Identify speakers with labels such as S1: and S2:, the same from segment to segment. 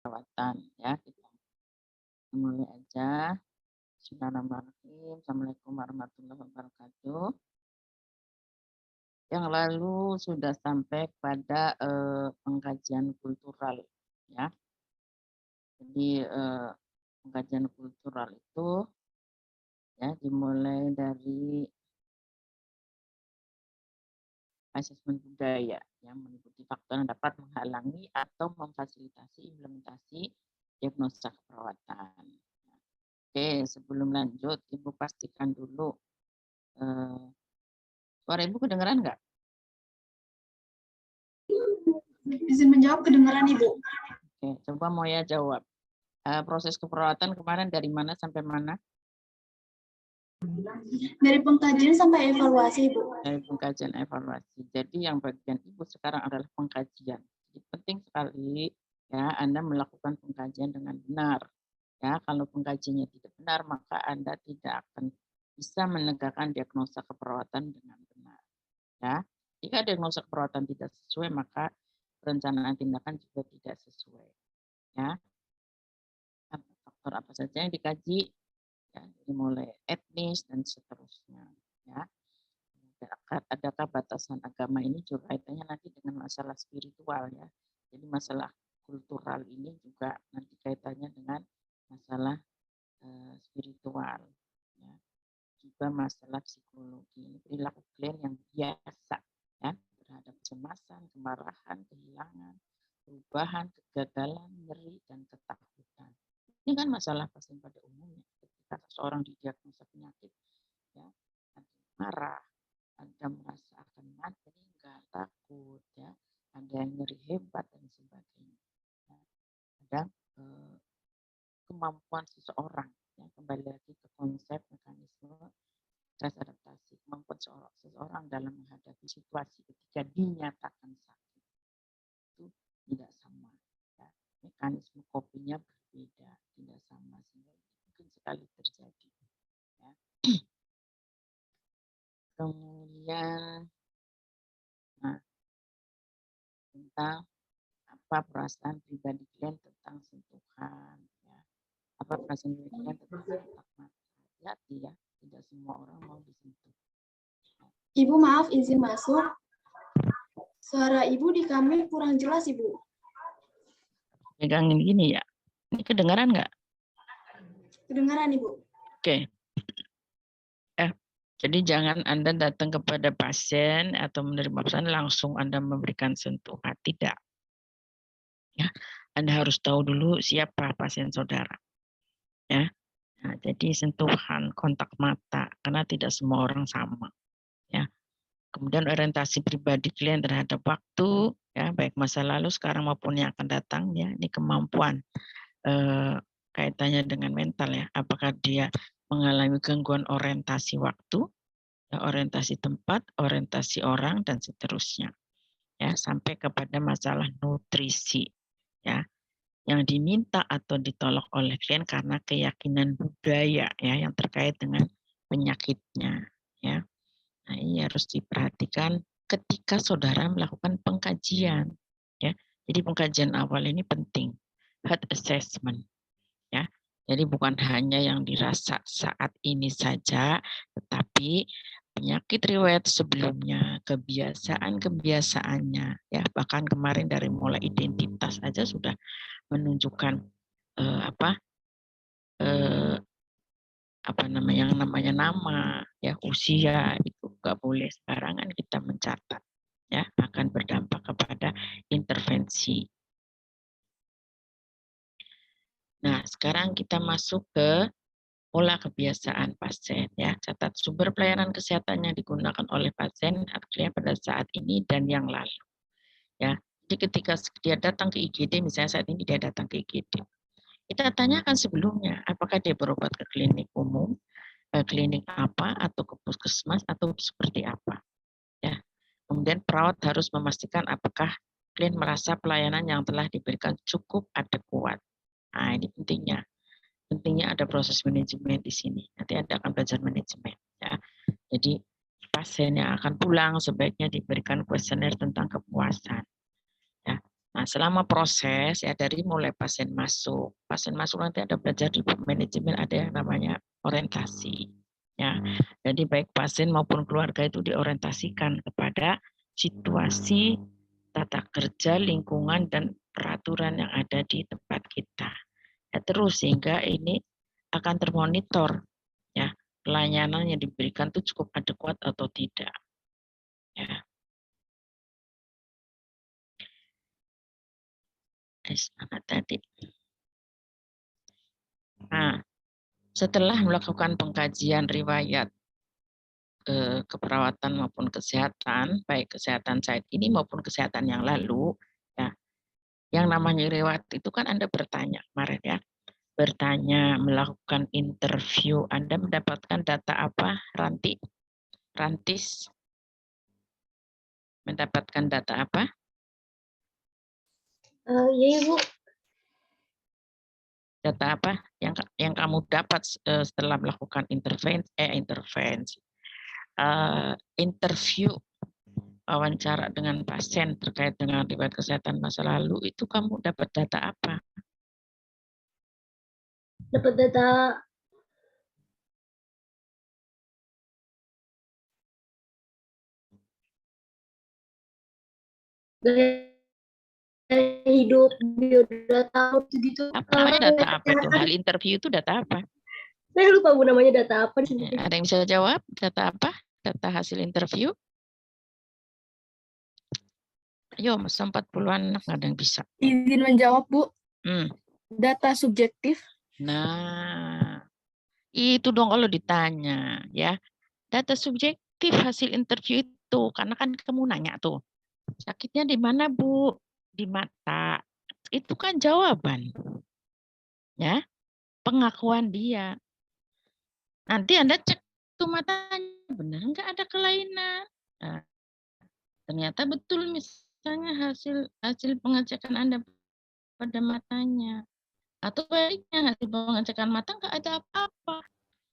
S1: perawatan ya. Kita mulai aja. Bismillahirrahmanirrahim. Assalamualaikum warahmatullahi wabarakatuh. Yang lalu sudah sampai pada pengkajian kultural ya. Jadi pengkajian kultural itu ya dimulai dari asesmen budaya yang meliputi faktor yang dapat menghalangi atau memfasilitasi implementasi diagnosa keperawatan. Oke, sebelum lanjut, Ibu pastikan dulu suara Ibu kedengeran nggak?
S2: Izin menjawab, kedengaran Ibu.
S1: Oke, coba Moya jawab. Proses keperawatan kemarin dari mana sampai mana?
S2: Dari pengkajian sampai evaluasi, Ibu.
S1: Dari pengkajian evaluasi. Jadi yang bagian Ibu sekarang adalah pengkajian. Jadi penting sekali ya Anda melakukan pengkajian dengan benar. Ya, kalau pengkajiannya tidak benar, maka Anda tidak akan bisa menegakkan diagnosa keperawatan dengan benar. Ya, jika diagnosa keperawatan tidak sesuai, maka perencanaan tindakan juga tidak sesuai. Ya, faktor apa saja yang dikaji? Ya, jadi mulai etnis dan seterusnya. Ya, adakah batasan agama ini juga kaitannya nanti dengan masalah spiritual ya. Jadi masalah kultural ini juga nanti kaitannya dengan masalah spiritual. Ya. Juga masalah psikologi, ini perilaku klien yang biasa ya terhadap kecemasan, kemarahan, kehilangan, perubahan, kegagalan, nyeri, dan ketakutan. Ini kan masalah pasien pada umumnya. Ketika seseorang didiagnosa penyakit, ya, ada marah, ada merasa akan mati, meninggal, takut, ya, ada yang nyeri hebat dan sebagainya. Ya. Ada kemampuan seseorang, ya, kembali lagi ke konsep mekanisme stres adaptasi, kemampuan seseorang dalam menghadapi situasi ketika dinyatakan sakit itu tidak sama. Ya. Mekanisme kopinya berbeda, tidak sama sehingga mungkin sekali terjadi. Ya. Kemudian tentang apa perasaan pribadi klien tentang sentuhan, ya. Apa perasaan pribadi klien tentang kontak mata. Hati ya, tidak semua orang mau disentuh.
S2: Ibu maaf, izin masuk. Suara Ibu di kami kurang jelas, Ibu.
S1: Pegangin gini ya. Ini kedengaran nggak?
S2: Kedengaran, Ibu.
S1: Oke. Jadi jangan Anda datang kepada pasien atau menerima pasien langsung Anda memberikan sentuhan. Tidak. Ya, Anda harus tahu dulu siapa pasien saudara. Ya. Nah, jadi sentuhan, kontak mata, karena tidak semua orang sama. Ya. Kemudian orientasi pribadi klien terhadap waktu, ya, baik masa lalu, sekarang maupun yang akan datang, ya, ini kemampuan kaitannya dengan mental, ya. Apakah dia mengalami gangguan orientasi waktu, ya, orientasi tempat, orientasi orang, dan seterusnya, ya, sampai kepada masalah nutrisi, ya, yang diminta atau ditolak oleh klien karena keyakinan budaya, ya, yang terkait dengan penyakitnya, ya. Nah, ini harus diperhatikan ketika saudara melakukan pengkajian, ya. Jadi pengkajian awal ini penting, health assessment, ya. Jadi bukan hanya yang dirasa saat ini saja, tetapi penyakit riwayat sebelumnya, kebiasaan-kebiasaannya, ya, bahkan kemarin dari mulai identitas saja sudah menunjukkan yang namanya nama, ya, usia, itu nggak boleh sembarangan kita mencatat, ya, akan berdampak kepada intervensi. Nah, sekarang kita masuk ke pola kebiasaan pasien, ya. Catat sumber pelayanan kesehatan yang digunakan oleh pasien artinya pada saat ini dan yang lalu, ya. Jadi ketika dia datang ke IGD, misalnya saat ini dia datang ke IGD, kita tanyakan sebelumnya apakah dia berobat ke klinik umum, klinik apa, atau ke puskesmas, atau seperti apa, ya. Kemudian perawat harus memastikan apakah klien merasa pelayanan yang telah diberikan cukup adekuat. Nah, ini pentingnya ada proses manajemen di sini. Nanti Anda akan belajar manajemen, ya. Jadi pasien yang akan pulang sebaiknya diberikan kuesioner tentang kepuasan, ya. Nah, selama proses ya dari mulai pasien masuk nanti ada belajar di manajemen, ada yang namanya orientasi. Ya, jadi baik pasien maupun keluarga itu diorientasikan kepada situasi, tata kerja, lingkungan dan peraturan yang ada di tempat kita. Ya, terus sehingga ini akan termonitor ya pelayanan yang diberikan itu cukup adekuat atau tidak. Ya. Mana tadi? Nah, setelah melakukan pengkajian riwayat keperawatan maupun kesehatan, baik kesehatan saat ini maupun kesehatan yang lalu, ya, yang namanya riwayat itu kan Anda bertanya kemarin ya, bertanya, melakukan interview, Anda mendapatkan data apa, Rantis? Mendapatkan data apa?
S2: Iya Ibu.
S1: Data apa yang kamu dapat setelah melakukan intervensi, interview, wawancara dengan pasien terkait dengan riwayat kesehatan masa lalu, itu kamu dapat data apa?
S2: Dapat data gaya hidup, biodata gitu.
S1: Apa namanya data apa tuh? Hal interview itu data apa?
S2: Saya lupa Bu namanya data apa.
S1: Ada yang bisa jawab? Data apa? Data hasil interview? Ayo, masa 40-an nggak ada yang bisa.
S2: Izin menjawab Bu. Data subjektif.
S1: Nah, itu dong kalau ditanya ya. Data subjektif hasil interview itu, karena kan kamu nanya tuh, sakitnya di mana Bu? Di mata. Itu kan jawaban. Ya, pengakuan dia. Nanti Anda cek tuh matanya, benar nggak ada kelainan. Nah, ternyata betul misalnya hasil pengecekan Anda pada matanya. Atau baliknya hasil pengecekan mata nggak ada apa-apa.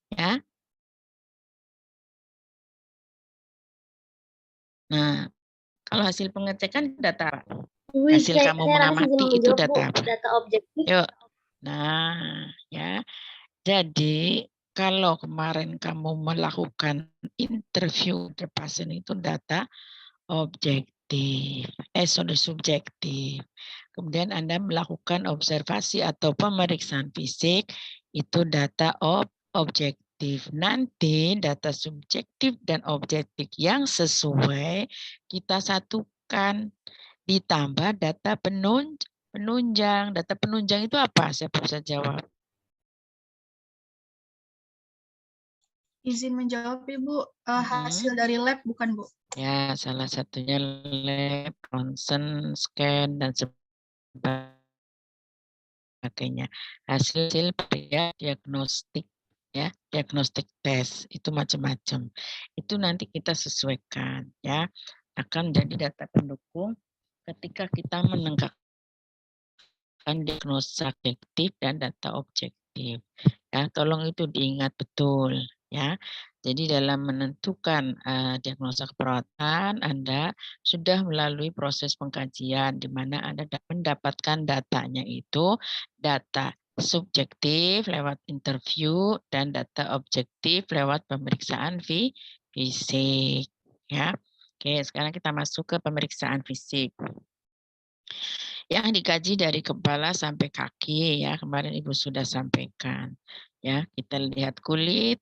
S1: Ya. Nah, kalau hasil pengecekan data apa? Hasil kamu mengamati itu data apa?
S2: Data objektif.
S1: Yuk. Nah, ya. Jadi kalau kemarin kamu melakukan interview ke pasien itu data objektif, subjektif. Kemudian Anda melakukan observasi atau pemeriksaan fisik, itu data objektif. Nanti data subjektif dan objektif yang sesuai kita satukan, ditambah data penunjang. Data penunjang itu apa? Siapa bisa jawab?
S2: Izin menjawab Ibu, hasil dari lab bukan Bu?
S1: Ya, salah satunya lab, ronsen, scan, dan sebagainya. Hasil diagnostik, ya, diagnostik tes itu macam-macam. Itu nanti kita sesuaikan, ya, akan jadi data pendukung ketika kita menegakkan diagnosa subjektif dan data objektif. Ya, tolong itu diingat betul, ya. Jadi dalam menentukan diagnosa keperawatan, Anda sudah melalui proses pengkajian di mana Anda mendapatkan datanya itu data subjektif lewat interview dan data objektif lewat pemeriksaan fisik, ya. Oke, sekarang kita masuk ke pemeriksaan fisik. Yang dikaji dari kepala sampai kaki, ya, kemarin Ibu sudah sampaikan. Ya, kita lihat kulit,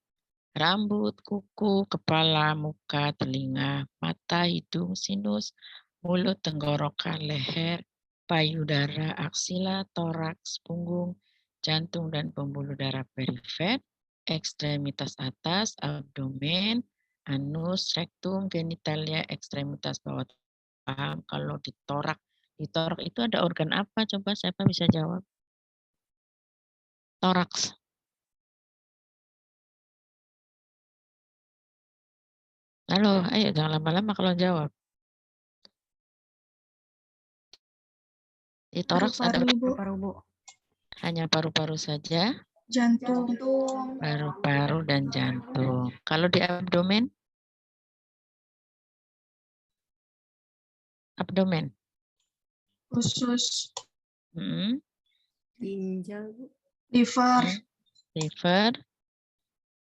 S1: rambut, kuku, kepala, muka, telinga, mata, hidung, sinus, mulut, tenggorokan, leher, payudara, aksila, toraks, punggung, jantung dan pembuluh darah perifer, ekstremitas atas, abdomen, anus, rektum, genitalia, ekstremitas bawah. Paham kalau di torak itu ada organ apa? Coba siapa bisa jawab? Toraks. Halo, ayo jangan lama-lama kalau jawab. Di toraks ada
S2: paru-paru Bu.
S1: Hanya paru-paru saja.
S2: Jantung.
S1: Paru-paru dan jantung. Kalau di abdomen? Abdomen.
S2: Usus.
S3: Ginjal, Bu.
S2: Liver.
S1: Liver.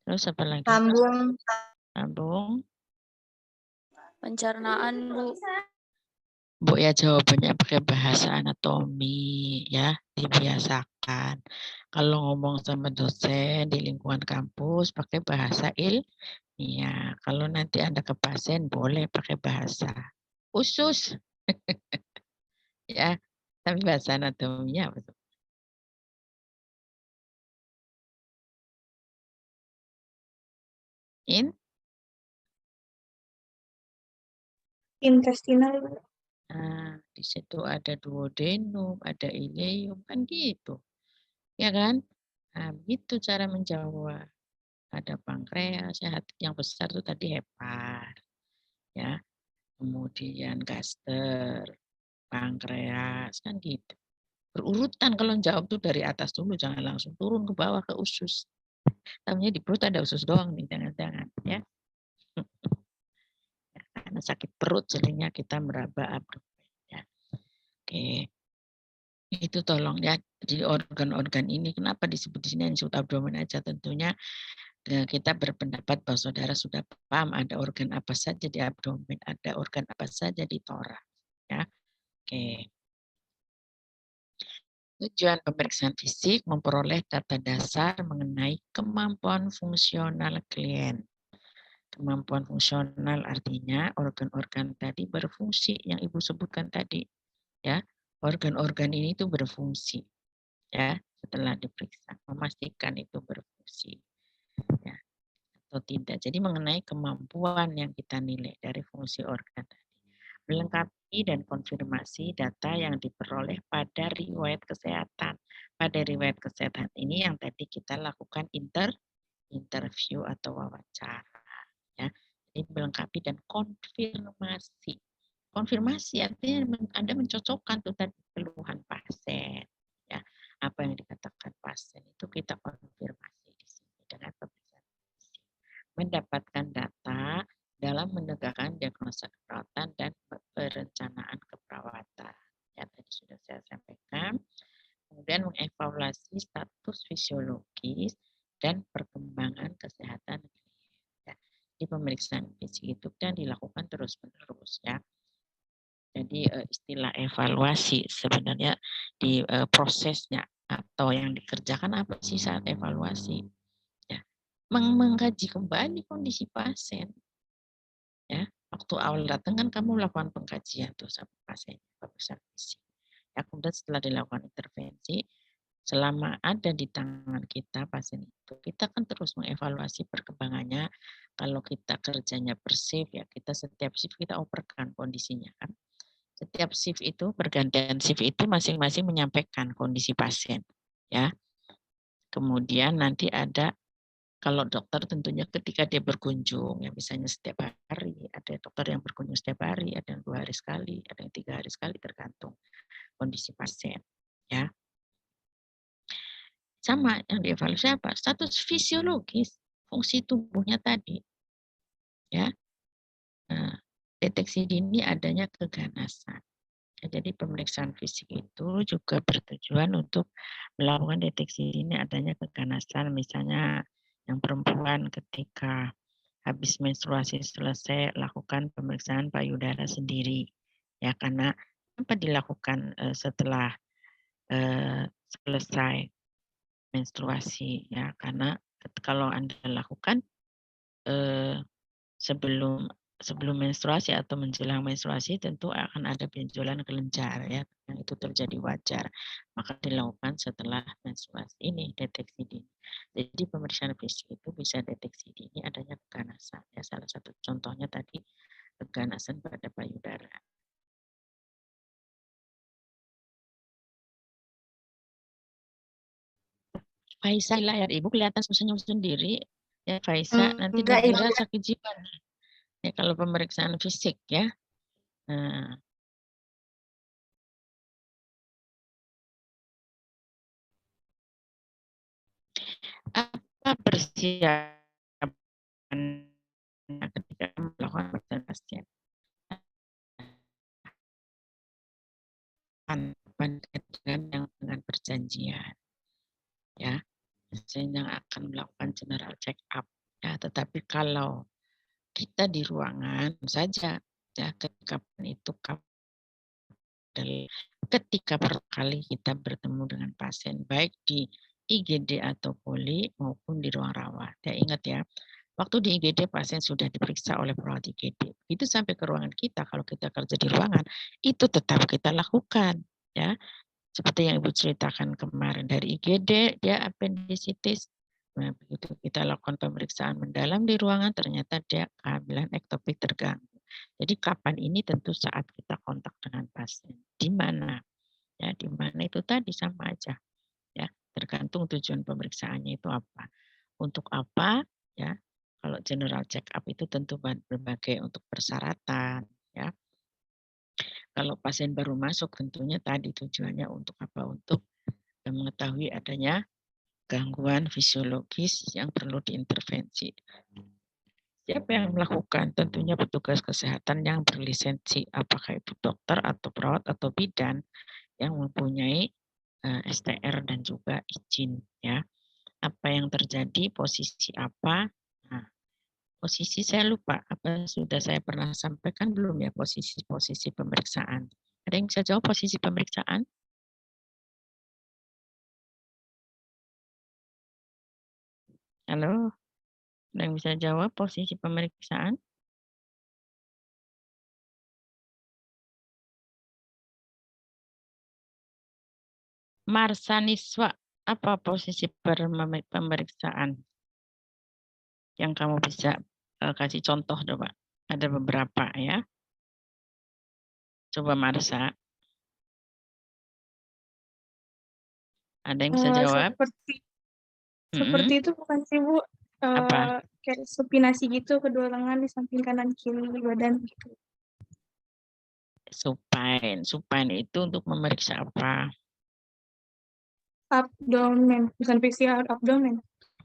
S1: Terus apa lagi?
S2: Lambung.
S1: Lambung.
S3: Pencernaan, Bu.
S1: Bu ya jawabannya pakai bahasa anatomi ya, dibiasakan. Kalau ngomong sama dosen di lingkungan kampus pakai bahasa ilmiah. Kalau nanti Anda ke pasien boleh pakai bahasa usus. Ya, tapi bahasa anatominya apa tuh?
S2: Intestinal.
S1: Nah, di situ ada duodenum, ada ileum, kan gitu. Ya kan? Nah, begitu cara menjawab. Ada pankreas, ya, yang besar itu tadi hepar. Ya, kemudian gaster, pankreas, kan gitu. Berurutan kalau jawab tuh dari atas dulu, jangan langsung turun ke bawah ke usus. Tahunya di perut ada usus doang nih, jangan-jangan ya. Karena sakit perut jadinya kita meraba abdomen ya. Oke. Itu tolong ya, di organ-organ ini kenapa disebut di sini disebut abdomen aja, tentunya kita berpendapat bahwa saudara sudah paham ada organ apa saja di abdomen, ada organ apa saja di torak ya. Oke. Tujuan pemeriksaan fisik memperoleh data dasar mengenai kemampuan fungsional klien. Kemampuan fungsional artinya organ-organ tadi berfungsi yang Ibu sebutkan tadi ya. Organ-organ ini itu berfungsi ya, setelah diperiksa memastikan itu berfungsi ya atau tidak. Jadi mengenai kemampuan yang kita nilai dari fungsi organ tadi, melengkapi dan konfirmasi data yang diperoleh pada riwayat kesehatan. Pada riwayat kesehatan ini yang tadi kita lakukan interview atau wawancara ya. Jadi melengkapi dan konfirmasi. Konfirmasi artinya Anda mencocokkan tuh tadi keluhan pasien ya. Apa yang dikatakan pasien itu kita konfirmasi di sini dengan pemeriksaan fisik. Mendapatkan data dalam menegakkan diagnosa keperawatan dan perencanaan keperawatan. Ya, tadi sudah saya sampaikan. Kemudian mengevaluasi status fisiologis dan perkembangan kesehatan klien. Di pemeriksaan fisik itu kan dilakukan terus-menerus ya. Jadi istilah evaluasi sebenarnya di prosesnya atau yang dikerjakan apa sih saat evaluasi? Ya, mengkaji kembali kondisi pasien. Ya, waktu awal datang kan kamu melakukan pengkajian tuh sama pasien, pemeriksaan fisik. Ya, kemudian setelah dilakukan intervensi, selama ada di tangan kita pasien itu, kita kan terus mengevaluasi perkembangannya. Kalau kita kerjanya per shift ya, kita setiap shift kita operkan kondisinya kan. Setiap shift itu, pergantian shift itu masing-masing menyampaikan kondisi pasien. Ya. Kemudian nanti ada, kalau dokter tentunya ketika dia berkunjung, ya misalnya setiap hari, ada dokter yang berkunjung setiap hari, ada yang 2 hari sekali, ada yang 3 hari sekali, tergantung kondisi pasien. Ya. Sama yang dievaluasi apa? Status fisiologis, fungsi tubuhnya tadi. Ya. Nah, deteksi dini adanya keganasan. Jadi pemeriksaan fisik itu juga bertujuan untuk melakukan deteksi dini adanya keganasan, misalnya yang perempuan ketika habis menstruasi selesai lakukan pemeriksaan payudara sendiri, ya karena apa dilakukan setelah selesai menstruasi, ya karena kalau Anda lakukan sebelum menstruasi atau menjelang menstruasi tentu akan ada benjolan kelenjar ya, yang itu terjadi wajar. Maka dilakukan setelah menstruasi ini deteksi dini. Jadi pemeriksaan fisik itu bisa deteksi dini adanya keganasan. Ya, salah satu contohnya tadi keganasan pada payudara. Faisa, layar Ibu kelihatan senyum sendiri. Ya Faisa, nanti dikira sakit jiwa. Ya kalau pemeriksaan fisik ya. Nah, apa persiapan ketika melakukan pemeriksaan pasien? dengan perjanjian, ya, yang akan melakukan general check up. Ya, tetapi kalau kita di ruangan saja, ya, ketika pertama kali kita bertemu dengan pasien, baik di IGD atau poli maupun di ruang rawat. Ya, ingat ya, waktu di IGD pasien sudah diperiksa oleh perawat IGD. Itu sampai ke ruangan kita, kalau kita kerja di ruangan, itu tetap kita lakukan. Ya, seperti yang Ibu ceritakan kemarin dari IGD, dia apendisitis. Nah, begitu kita lakukan pemeriksaan mendalam di ruangan, ternyata dia kehamilan ektopik terganggu. Jadi kapan ini tentu saat kita kontak dengan pasien. Di mana? Ya, di mana itu tadi sama aja. Ya, tergantung tujuan pemeriksaannya itu apa. Untuk apa? Ya, kalau general check up itu tentu berbagai untuk persyaratan. Ya, kalau pasien baru masuk tentunya tadi tujuannya untuk apa? Untuk mengetahui adanya gangguan fisiologis yang perlu diintervensi. Siapa yang melakukan? Tentunya petugas kesehatan yang berlisensi, apakah itu dokter atau perawat atau bidan yang mempunyai STR dan juga izin. Ya, apa yang terjadi? Posisi apa? Nah, posisi saya lupa. Apa sudah saya pernah sampaikan belum ya posisi pemeriksaan? Ada yang bisa jawab posisi pemeriksaan? Halo, ada yang bisa jawab posisi pemeriksaan? Marsaniswa, apa posisi pemeriksaan yang kamu bisa kasih contoh coba? Ada beberapa ya. Coba Marsa. Ada yang bisa jawab?
S3: Seperti itu bukan sih Bu?
S1: Apa?
S3: Kayak supinasi gitu, kedua lengan di samping kanan kiri badan gitu.
S1: Supine itu untuk memeriksa apa?
S3: Abdomen, bukan PCR, abdomen.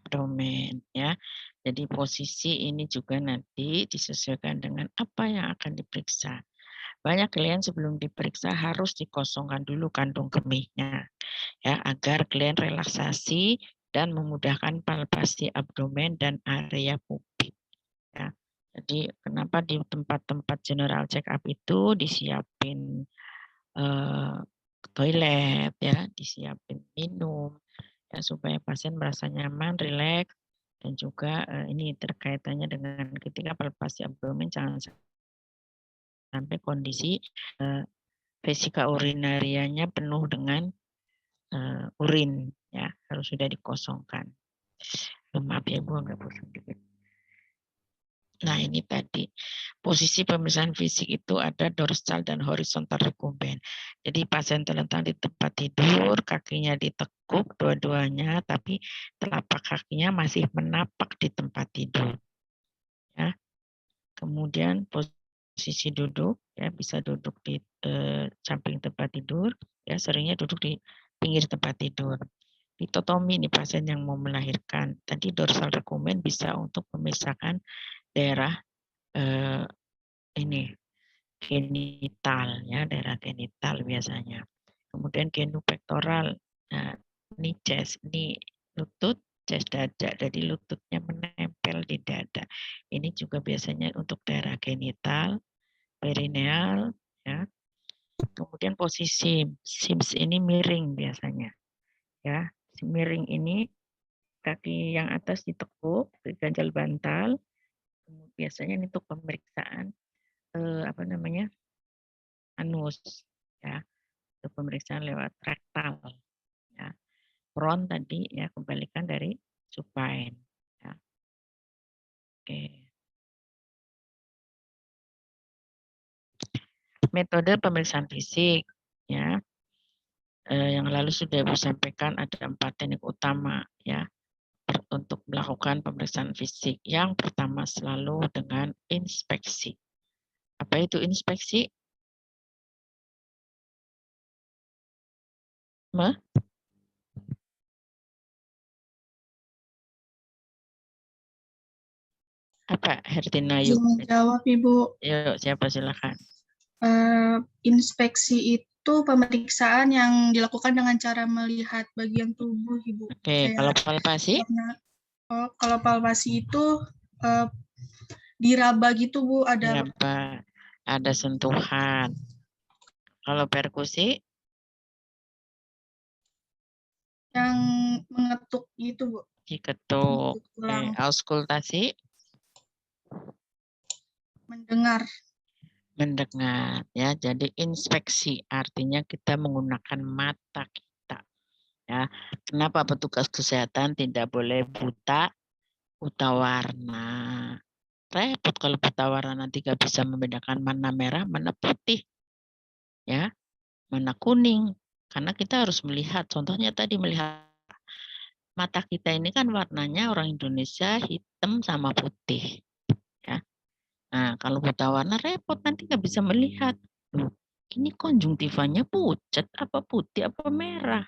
S1: Abdomen ya. Jadi posisi ini juga nanti disesuaikan dengan apa yang akan diperiksa. Banyak klien sebelum diperiksa harus dikosongkan dulu kandung kemihnya ya agar klien relaksasi dan memudahkan palpasi abdomen dan area pubis ya. Jadi kenapa di tempat-tempat general check up itu disiapin toilet ya, disiapin minum ya supaya pasien merasa nyaman, rileks dan juga ini terkaitannya dengan ketika palpasi abdomen jangan sampai kondisi vesika urinarianya penuh dengan urin ya, harus sudah dikosongkan. Maaf ya Bu, agak bosan dikit. Nah ini tadi posisi pemeriksaan fisik itu ada dorsal dan horizontal recumbent. Jadi pasien terlentang di tempat tidur, kakinya ditekuk dua-duanya, tapi telapak kakinya masih menapak di tempat tidur. Ya. Kemudian posisi duduk, ya bisa duduk di samping tempat tidur, ya seringnya duduk di pinggir tempat tidur. Dikotomi nih pasien yang mau melahirkan. Tadi dorsal recumbent bisa untuk memisahkan daerah ini genital ya, daerah genital biasanya. Kemudian genupektoral, nah ini chest, ini lutut, chest dada, jadi lututnya menempel di dada. Ini juga biasanya untuk daerah genital, perineal, ya. Kemudian posisi sims ini miring biasanya, ya. Miring ini kaki yang atas ditekuk, ganjal bantal. Biasanya ini untuk pemeriksaan apa namanya anus, ya. Untuk pemeriksaan lewat rektal, ya. Front tadi ya kembalikan dari supine, ya. Oke. Metode pemeriksaan fisik, ya. Yang lalu sudah Ibu sampaikan ada 4 teknik utama, ya, untuk melakukan pemeriksaan fisik. Yang pertama selalu dengan inspeksi. Apa itu inspeksi? Apa Hertina yuk?
S2: Izin menjawab Ibu.
S1: Yuk siapa silakan.
S2: Inspeksi itu
S3: itu pemeriksaan yang dilakukan dengan cara melihat bagian tubuh, Ibu.
S1: Oke, kalau palpasi?
S3: Kalau palpasi itu diraba gitu, Bu, ada
S1: Diraba, ada sentuhan. Kalau perkusi?
S3: yang mengetuk gitu, Bu.
S1: Diketuk. Oke,
S3: Tulang.
S1: auskultasi?
S3: Mendengar.
S1: Mendengar, ya. Jadi inspeksi artinya kita menggunakan mata kita, ya. Kenapa petugas kesehatan tidak boleh buta warna? Repot kalau buta warna, nanti nggak bisa membedakan mana merah, mana putih, ya, mana kuning. Karena kita harus melihat. Contohnya tadi melihat mata kita ini kan warnanya orang Indonesia hitam sama putih, ya. Nah, kalau buta warna repot, nanti nggak bisa melihat. Loh, ini konjungtivanya pucat, apa putih, apa merah.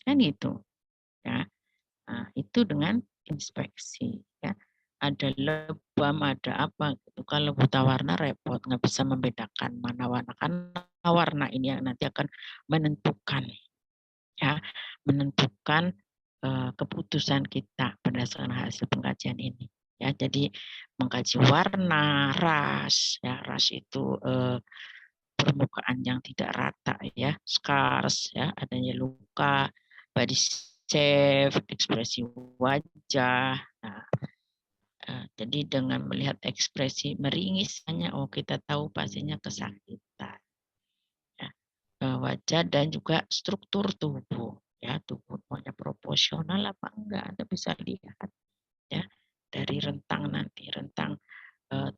S1: Kan gitu. Ya. Nah, itu dengan inspeksi. Ya. Ada lebam, ada apa. Gitu. Kalau buta warna repot, nggak bisa membedakan mana warna. Karena warna ini yang nanti akan menentukan. Ya, menentukan keputusan kita berdasarkan hasil pengkajian ini. Ya, jadi mengkaji warna, ras, ya, ras itu permukaan yang tidak rata, ya, scars, ya, adanya luka, body shape, ekspresi wajah. Nah, jadi dengan melihat ekspresi meringis, hanya kita tahu pasiennya kesakitan. Ya, wajah dan juga struktur tubuh, ya, tubuhnya proporsional apa enggak, Anda bisa lihat, ya, dari rentang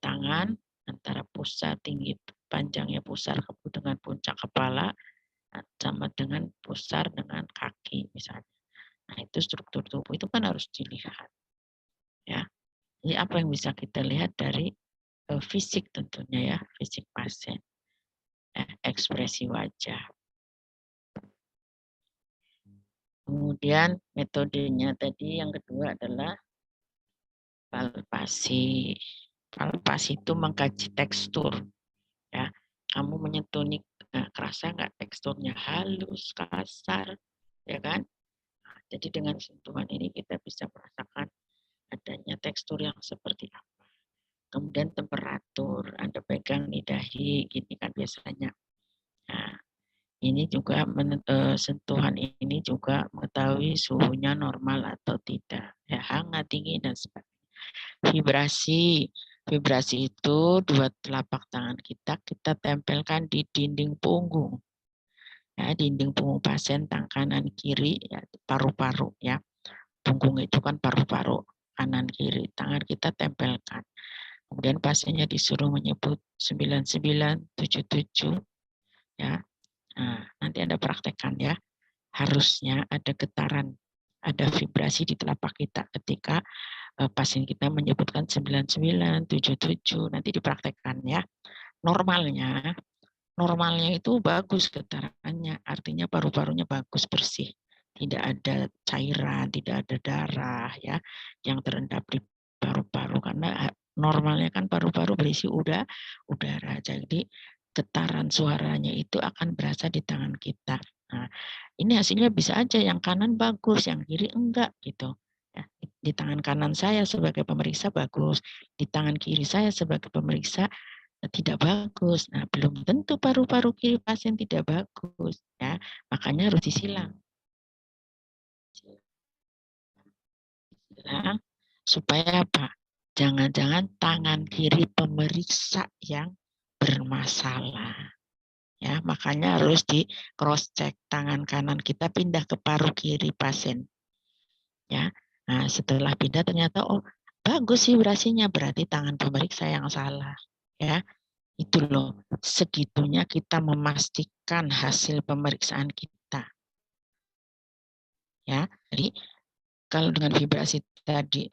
S1: tangan antara pusat tinggi panjangnya pusar dengan puncak kepala sama dengan pusar dengan kaki misalnya. Nah, itu struktur tubuh itu kan harus dilihat, ya. Jadi apa yang bisa kita lihat dari fisik tentunya, ya, fisik pasien, ya, ekspresi wajah. Kemudian metodenya tadi yang kedua adalah palpasi. Palpasi itu mengkaji tekstur, ya. Kamu menyentuh ini, kerasa nggak teksturnya halus, kasar, ya kan? Nah, jadi dengan sentuhan ini kita bisa merasakan adanya tekstur yang seperti apa. Kemudian temperatur, Anda pegang di dahi, gini kan biasanya. Nah, ini juga sentuhan ini juga mengetahui suhunya normal atau tidak, ya, hangat, dingin, dan sebagainya. Vibrasi. Vibrasi itu dua telapak tangan kita tempelkan di dinding punggung. Ya, dinding punggung pasien tangan kanan kiri, ya, paru-paru, ya. Punggung itu kan paru-paru, kanan kiri. Tangan kita tempelkan. Kemudian pasiennya disuruh menyebut 9977, ya. Nah, nanti Anda praktekkan, ya. Harusnya ada getaran, ada vibrasi di telapak kita ketika pasien kita menyebutkan 9977, nanti dipraktekkan, ya. Normalnya itu bagus getarannya, artinya paru-parunya bagus, bersih. Tidak ada cairan, tidak ada darah, ya, yang terendap di paru-paru, karena normalnya kan paru-paru berisi udara. Jadi getaran suaranya itu akan berasa di tangan kita. Nah, ini hasilnya bisa aja yang kanan bagus, yang kiri enggak gitu. Ya, di tangan kanan saya sebagai pemeriksa bagus, di tangan kiri saya sebagai pemeriksa tidak bagus. Nah, belum tentu paru-paru kiri pasien tidak bagus, ya. Makanya harus disilang. Disilang supaya apa? Jangan-jangan tangan kiri pemeriksa yang bermasalah. Ya, makanya harus di cross check tangan kanan kita pindah ke paru kiri pasien. Ya. Nah, setelah pindah ternyata bagus vibrasinya, berarti tangan pemeriksa yang salah, ya. Itu loh, segitunya kita memastikan hasil pemeriksaan kita. Ya, jadi kalau dengan vibrasi tadi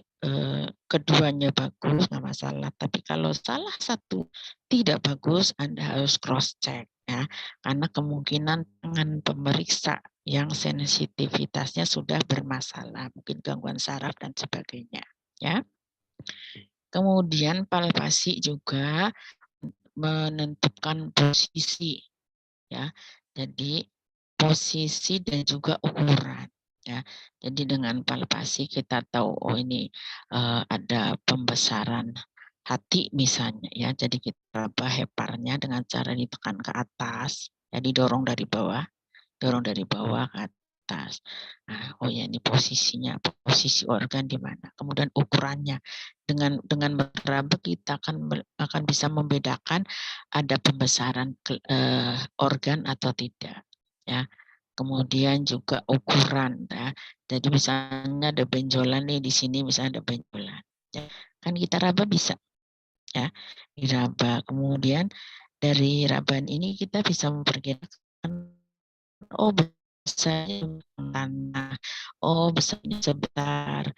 S1: keduanya bagus, nggak masalah. Tapi kalau salah satu tidak bagus, Anda harus cross check, ya, karena kemungkinan tangan pemeriksa yang sensitivitasnya sudah bermasalah, mungkin gangguan saraf dan sebagainya, ya. Kemudian palpasi juga menentukan posisi, ya. Jadi posisi dan juga ukuran, ya. Jadi dengan palpasi kita tahu, oh ini ada pembesaran hati misalnya, ya. Jadi kita raba heparnya dengan cara ditekan ke atas, ya, didorong dari bawah ke atas. Nah, oh ya, ini posisinya, posisi organ di mana. Kemudian ukurannya. Dengan meraba kita akan bisa membedakan ada pembesaran organ atau tidak, ya. Kemudian juga ukuran, ya. Jadi misalnya ada benjolan nih di sini, misalnya ada benjolan, ya. Kan kita raba bisa, ya, diraba. Kemudian dari raban ini kita bisa memperkirakan, oh besarnya tanah, oh besarnya sebesar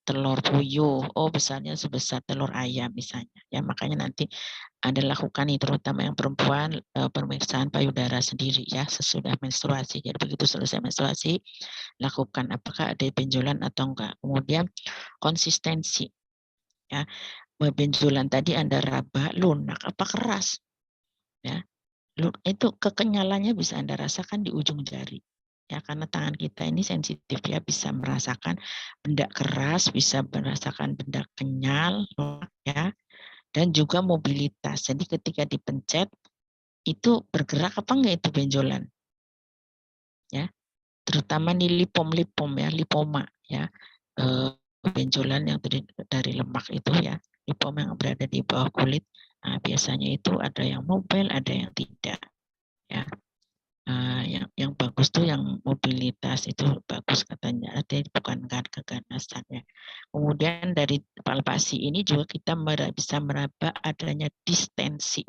S1: telur puyuh, oh besarnya sebesar telur ayam misalnya. Ya, makanya nanti Anda lakukan nih, terutama yang perempuan, pemeriksaan payudara sendiri ya sesudah menstruasi. Jadi begitu selesai menstruasi, lakukan apakah ada benjolan atau enggak. Kemudian konsistensi, ya. Benjolan tadi Anda raba lunak apa keras, ya. Itu kekenyalannya bisa Anda rasakan di ujung jari. Ya, karena tangan kita ini sensitif, ya, bisa merasakan benda keras, bisa merasakan benda kenyal, ya, dan juga mobilitas. Jadi ketika dipencet itu bergerak apa enggak itu benjolan, ya. Terutama nih lipom ya, lipoma, ya. Benjolan yang dari lemak itu, ya, lipom yang berada di bawah kulit. Nah, biasanya itu ada yang mobile, ada yang tidak, ya. Yang bagus tuh yang mobilitas itu bagus katanya, ada bukan keganasan, ya. Kemudian dari palpasi ini juga kita bisa meraba adanya distensi.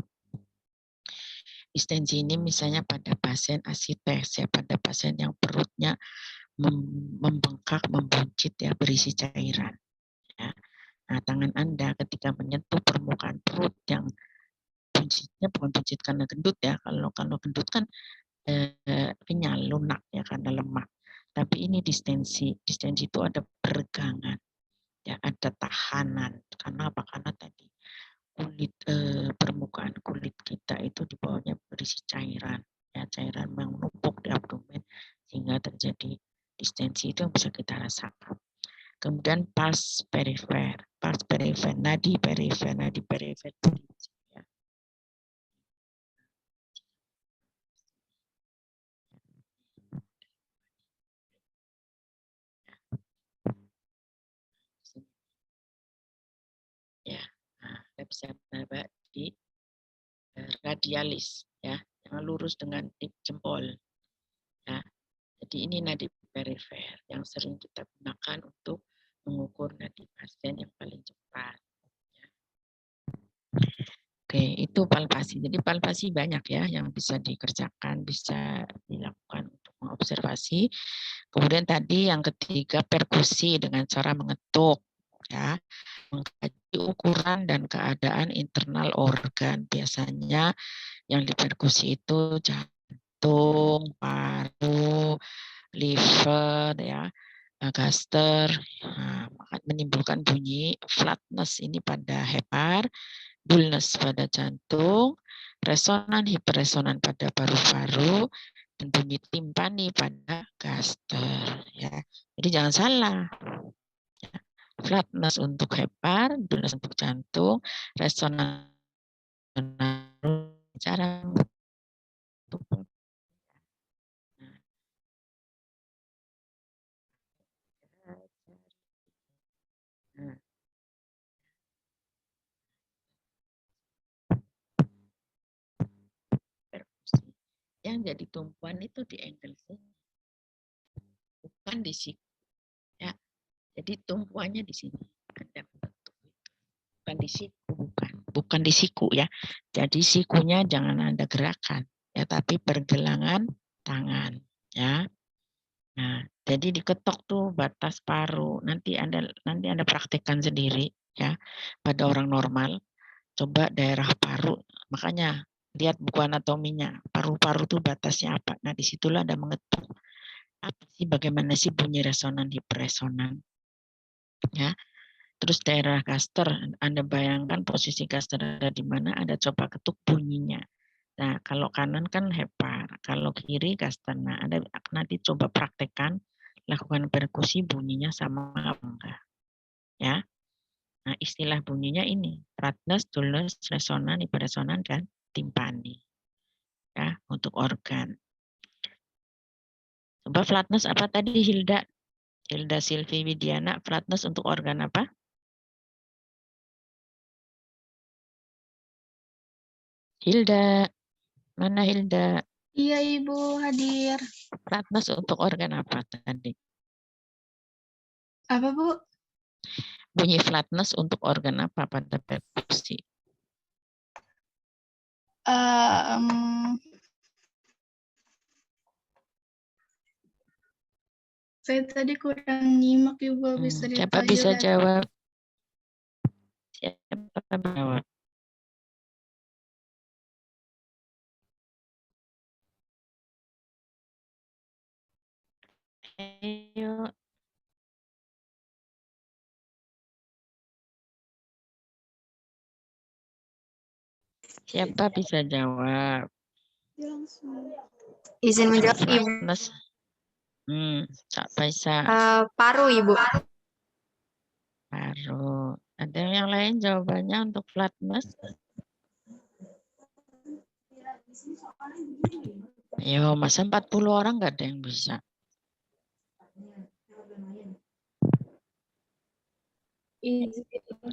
S1: Distensi ini misalnya pada pasien asites, ya, pada pasien yang perutnya membengkak, membuncit, ya, berisi cairan, ya. Nah, tangan Anda ketika menyentuh permukaan perut yang buncitnya bukan buncit karena gendut, ya. Kalau gendut kan kenyal, lunak, ya, karena lemak. Tapi ini distensi. Distensi itu ada peregangan, ya, ada tahanan. Karena apa? Karena tadi kulit, permukaan kulit kita itu di bawahnya berisi cairan, ya, cairan yang menumpuk di abdomen sehingga terjadi distensi. Itu yang bisa kita rasakan. Kemudian pars perifer, nadi perifer, ya. Ya, nah, kita bisa menambah di radialis, ya, yang lurus dengan tip jempol, ya. Jadi ini nadi perifer yang sering kita gunakan untuk mengukur nadi pasien yang paling cepat, ya. Oke, itu palpasi. Jadi palpasi banyak, ya, yang bisa dikerjakan, bisa dilakukan untuk mengobservasi. Kemudian tadi yang ketiga perkusi dengan cara mengetuk, ya, mengkaji ukuran dan keadaan internal organ. Biasanya yang diperkusi itu jantung, paru, liver, ya, gaster, menimbulkan bunyi flatness ini pada hepar, dullness pada jantung, resonan hiperresonan pada paru-paru, dan bunyi timpani pada gaster, ya. Jadi jangan salah. Ya. Flatness untuk hepar, dullness untuk jantung, resonan cara untuk nah, perkusi. Yang jadi tumpuan itu di angle sini, bukan di siku, ya. Jadi tumpuannya di sini. Anda bentuk itu. Bukan di siku, bukan di siku, ya. Jadi sikunya jangan Anda gerakan, ya, tapi pergelangan tangan, ya. Nah, jadi diketok tuh batas paru. Nanti Anda praktekkan sendiri, ya, pada orang normal. Coba daerah paru, makanya lihat buku anatominya. Paru-paru tuh batasnya apa? Nah, disitulah Anda mengetuk. Apa sih, bagaimana sih bunyi resonan hiperresonan, ya. Terus daerah gaster, Anda bayangkan posisi gaster ada di mana, Anda coba ketuk bunyinya. Nah, kalau kanan kan hepar, kalau kiri kastana. Anda nanti coba praktekkan, lakukan perkusi bunyinya sama apa enggak. Ya. Nah, istilah bunyinya ini, flatness, dullness, resonan, hiperresonan, dan timpani. Ya, untuk organ. Coba flatness apa tadi Hilda? Hilda Silvi Widiana, flatness untuk organ apa? Hilda, mana Hilda?
S3: Iya, Ibu, hadir.
S1: Flatness untuk organ apa tadi?
S3: Apa, Bu?
S1: Bunyi flatness untuk organ apa pada perkusi?
S3: Saya tadi kurang nyimak, Ibu, bisa
S1: Siapa bisa
S3: juga.
S1: jawab? Siapa jawab? Ayo. Siapa bisa jawab?
S4: Izin menjawab, Ibu.
S1: Flatness. Tak bisa.
S4: Paru, Ibu.
S1: Paru. Ada yang lain jawabannya untuk flatness? Yo, masa 40 orang nggak ada yang bisa?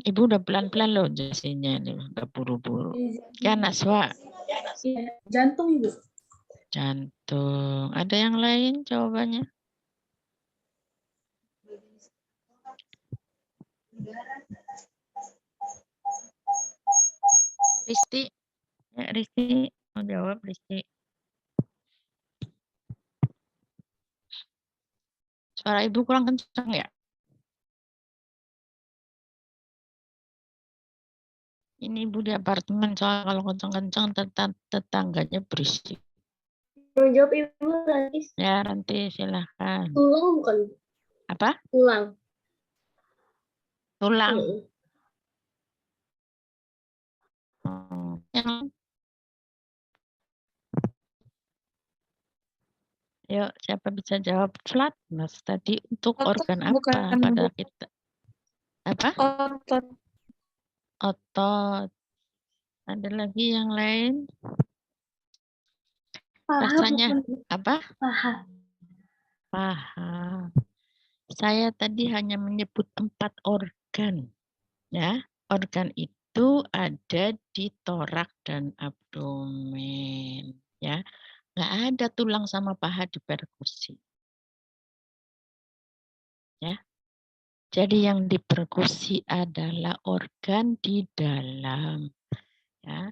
S1: Ibu udah pelan-pelan loh jasinya nih, udah buru-buru. Ya, Naswa.
S2: Jantung, Ibu.
S1: Jantung. Ada yang lain jawabannya? Risti. Ya, Risti mau jawab, Risti. Suara Ibu kurang kencang ya? Ini Ibu di apartemen, soal kalau kencang-kencang tetangganya berisik.
S2: Mau jawab, Ibu, nanti.
S1: Ya, nanti silahkan.
S2: Tulang bukan?
S1: Apa?
S2: Tulang.
S1: Tulang. Yang Yuk, siapa bisa jawab flatness tadi untuk organ apa
S3: bukan,
S1: pada
S3: Bu.
S1: kita? Apa?
S3: Otot.
S1: Otot. Ada lagi yang lain?
S2: Paha,
S1: Rasanya
S2: bukan?
S1: apa?
S2: Paha.
S1: Paha. Saya tadi hanya menyebut 4 organ. Ya, organ itu ada di torak dan abdomen. Ya, nggak ada tulang sama paha di perkusi. Ya. Jadi yang diperkusi adalah organ di dalam. Ya,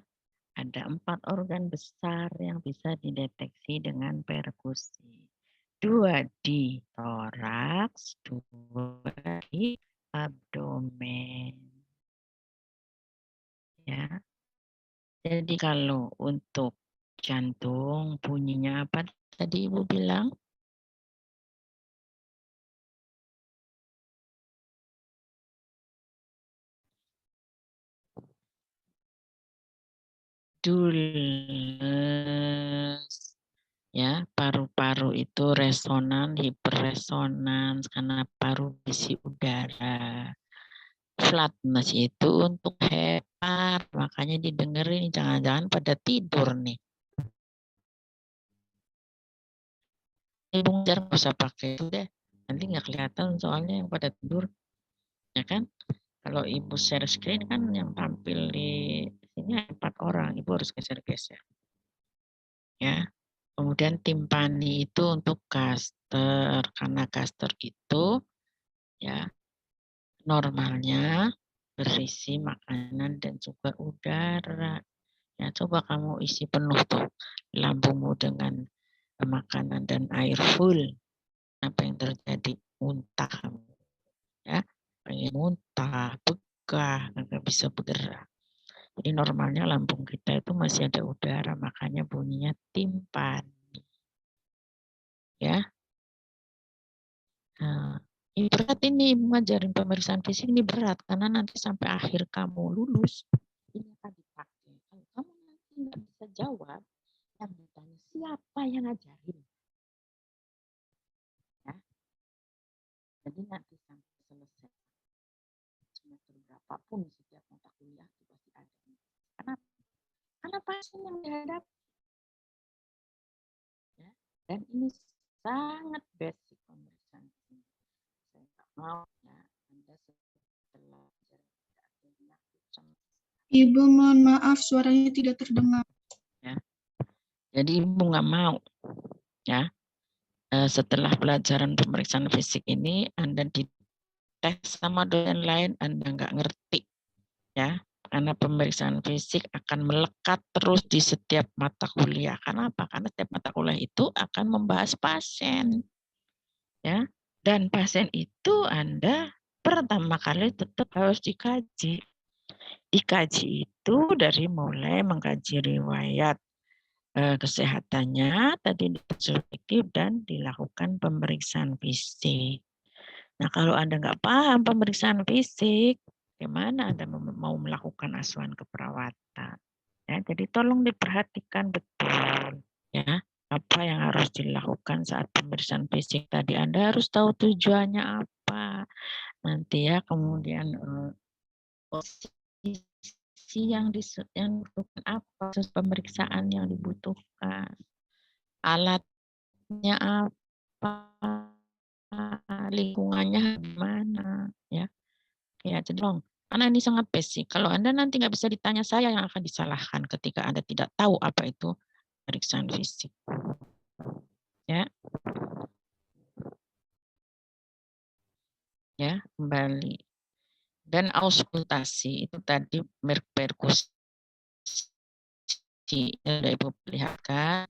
S1: ada 4 organ besar yang bisa dideteksi dengan perkusi. 2 di toraks, 2 di abdomen. Ya. Jadi kalau untuk jantung bunyinya apa tadi Ibu bilang? Dulness. Ya, paru-paru itu resonan, hiperresonans karena paru berisi udara. Flatness itu untuk hepar, makanya didengerin jangan-jangan pada tidur nih. Ibu jarang usah pakai itu deh, nanti nggak kelihatan soalnya yang pada tidur, ya kan? Kalau ibu share screen kan yang tampil di sini 4 orang, ibu harus geser-geser. Ya, kemudian timpani itu untuk caster, karena caster itu ya normalnya berisi makanan dan juga udara. Ya, coba kamu isi penuh tuh lambungmu dengan makanan dan air full. Apa yang terjadi? Muntah kamu. Ya, pengen muntah, begah, nggak bisa bergerak. Jadi normalnya lambung kita itu masih ada udara, makanya bunyinya timpani. Ya. Nah, ini berat ini ngajarin pemeriksaan fisik ini berat karena nanti sampai akhir kamu lulus ini akan dipakai. Kalau kamu nanti nggak bisa jawab, yang ditanya siapa yang ngajarin. Ya. Jadi nanti sampai selesai semester berapapun setiap mata kuliah itu pasti ada. Kenapa? Karena pasien yang dihadapi. Ya. Dan ini sangat basic pemeriksaan. Saya nggak mau ya Anda setelah
S3: Ibu, mohon maaf, suaranya tidak terdengar.
S1: ya. Jadi Ibu nggak mau ya setelah pelajaran pemeriksaan fisik ini Anda dites sama dosen lain Anda nggak ngerti ya, karena pemeriksaan fisik akan melekat terus di setiap mata kuliah. Kenapa? Karena setiap mata kuliah itu akan membahas pasien ya, dan pasien itu Anda pertama kali tetap harus dikaji. Dikaji itu dari mulai mengkaji riwayat kesehatannya, tadi subjektif dan dilakukan pemeriksaan fisik. Nah, kalau Anda nggak paham pemeriksaan fisik, gimana Anda mau melakukan asuhan keperawatan? Ya, jadi tolong diperhatikan betul, ya apa yang harus dilakukan saat pemeriksaan fisik tadi. Anda harus tahu tujuannya apa. Nanti ya kemudian posisi yang dibutuhkan apa, pemeriksaan yang dibutuhkan, alatnya apa, lingkungannya gimana, ya. Ya, cenderung. Karena ini sangat basic. Kalau Anda nanti nggak bisa ditanya, saya yang akan disalahkan ketika Anda tidak tahu apa itu pemeriksaan fisik. Ya. Ya, kembali. Dan auskultasi itu tadi perkusi. Sudah Ibu perlihatkan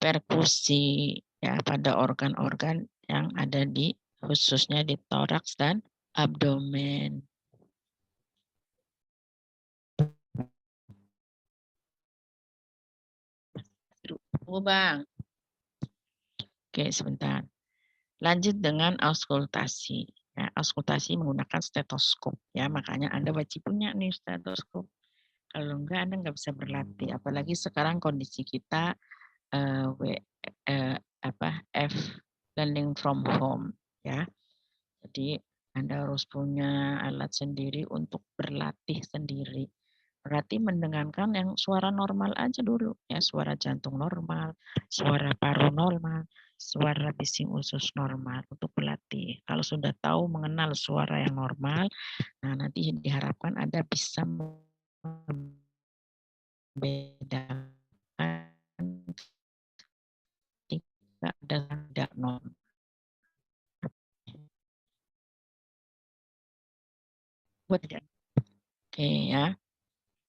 S1: perkusi ya pada organ-organ yang ada di khususnya di toraks dan abdomen. Bang. Oke, sebentar. Lanjut dengan auskultasi. Ya, auskultasi menggunakan stetoskop. Ya, makanya Anda wajib punya nih stetoskop. Kalau enggak, Anda nggak bisa berlatih. Apalagi sekarang kondisi kita learning from home. Ya, jadi Anda harus punya alat sendiri untuk berlatih sendiri. Berarti mendengarkan yang suara normal aja dulu. Ya, suara jantung normal, suara paru normal, suara bising usus normal untuk berlatih. Kalau sudah tahu mengenal suara yang normal, nah nanti diharapkan Anda bisa membedakan ketika ada tidak normal. Oke ya.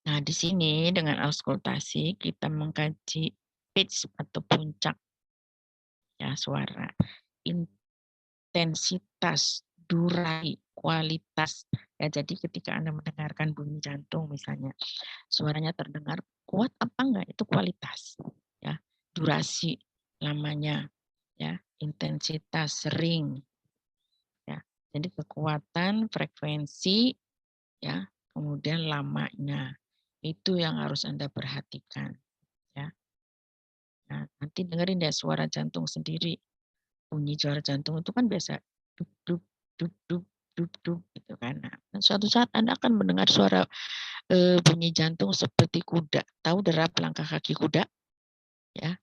S1: Nah, di sini dengan auskultasi kita mengkaji pitch atau puncak ya suara, intensitas, durasi, kualitas. Ya, jadi ketika Anda mendengarkan bunyi jantung misalnya, suaranya terdengar kuat apa enggak, itu kualitas. Ya, durasi lamanya, ya, intensitas, sering. Ya, jadi kekuatan, frekuensi, ya, kemudian lamanya. Itu yang harus Anda perhatikan. Ya. Nah, nanti dengerin deh suara jantung sendiri. Bunyi suara jantung itu kan biasa duk duk duk duk duk duk gitu kan. Nah, suatu saat Anda akan mendengar suara bunyi jantung seperti kuda. Tahu derap langkah kaki kuda? Ya.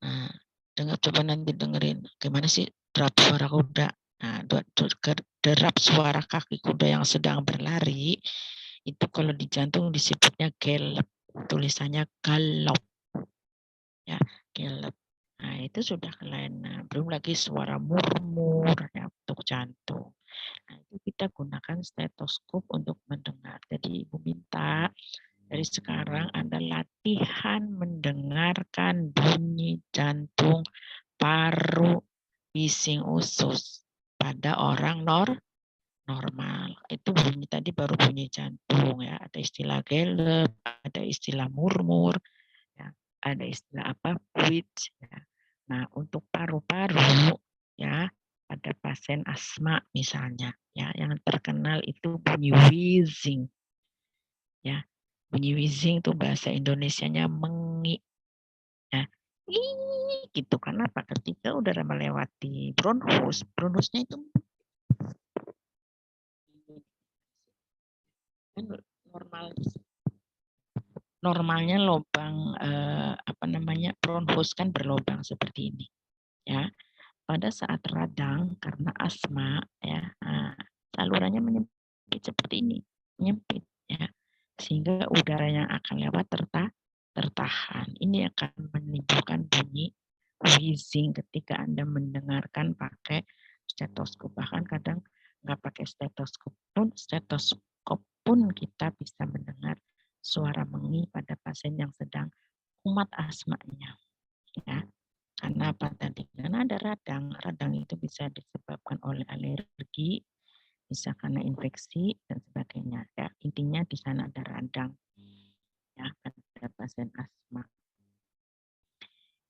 S1: Nah, coba nanti dengerin gimana sih derap suara kuda. Nah, derap suara kaki kuda yang sedang berlari itu kalau di jantung disebutnya gallop, tulisannya galop, ya gallop. Nah itu sudah kelainan, belum lagi suara murmur ya untuk jantung. Nah itu kita gunakan stetoskop untuk mendengar. Jadi Ibu minta dari sekarang Anda latihan mendengarkan bunyi jantung, paru, bising usus pada orang normal. Itu bunyi tadi baru bunyi jantung ya. Ada istilah gallop, ada istilah murmur, ya. Ada istilah apa? Wheeze. Ya. Nah, untuk paru-paru ya pada pasien asma misalnya ya yang terkenal itu bunyi wheezing. Ya. Bunyi wheezing itu bahasa Indonesianya mengi. Ya. Gitu. Kenapa? Ketika udara melewati bronchus, bronchusnya itu normal. Normalnya lubang bronchus kan berlubang seperti ini. Ya. Pada saat radang karena asma ya, salurannya menyempit seperti ini, menyempit ya. Sehingga udara yang akan lewat tertahan. Ini akan menimbulkan bunyi wheezing ketika Anda mendengarkan pakai stetoskop. Bahkan kadang nggak pakai stetoskop pun kita bisa mendengar suara mengi pada pasien yang sedang kumat asmanya. Ya. Karena apa tadi? Karena ada radang. Radang itu bisa disebabkan oleh alergi, bisa karena infeksi dan sebagainya. Ya, intinya di sana ada radang. Ya, pada pasien asma.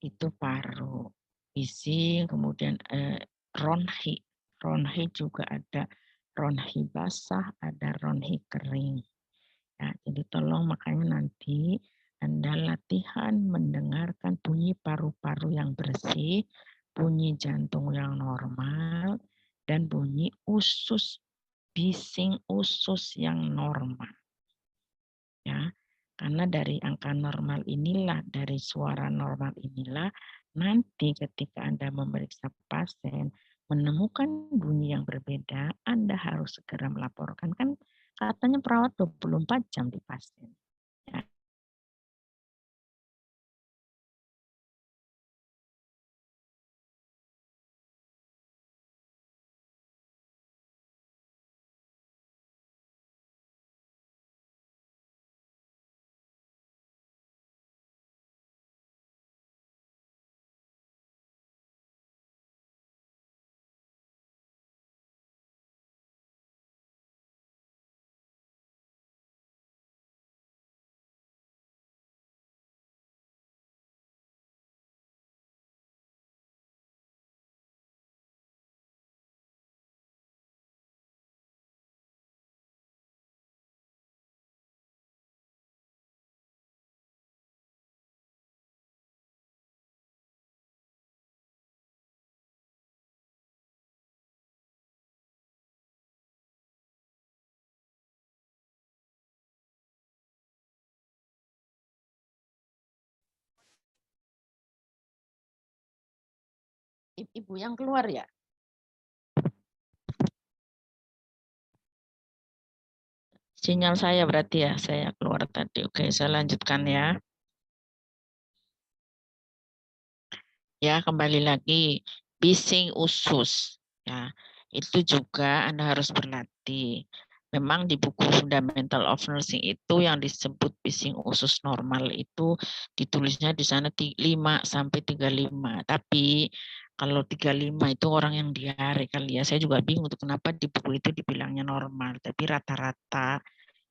S1: Itu paru, bising, kemudian ronhi. Ronhi juga ada ronhi basah, ada ronhi kering. Ya, jadi tolong makanya nanti Anda latihan mendengarkan bunyi paru-paru yang bersih, bunyi jantung yang normal, dan bunyi usus, bising usus yang normal. Ya, karena dari angka normal inilah, dari suara normal inilah, nanti ketika Anda memeriksa pasien, menemukan bunyi yang berbeda, Anda harus segera melaporkan. Kan katanya perawat 24 jam di pasien. Ya. Ibu yang keluar ya? Sinyal saya berarti ya, saya keluar tadi. Oke, saya lanjutkan ya. Ya, kembali lagi. Bising usus. Ya, itu juga Anda harus berlatih. Memang di buku Fundamental of Nursing itu yang disebut bising usus normal itu ditulisnya di sana 5 sampai 35. Tapi kalau 35 itu orang yang diare kali ya. Saya juga bingung tuh kenapa di buku itu dibilangnya normal. Tapi rata-rata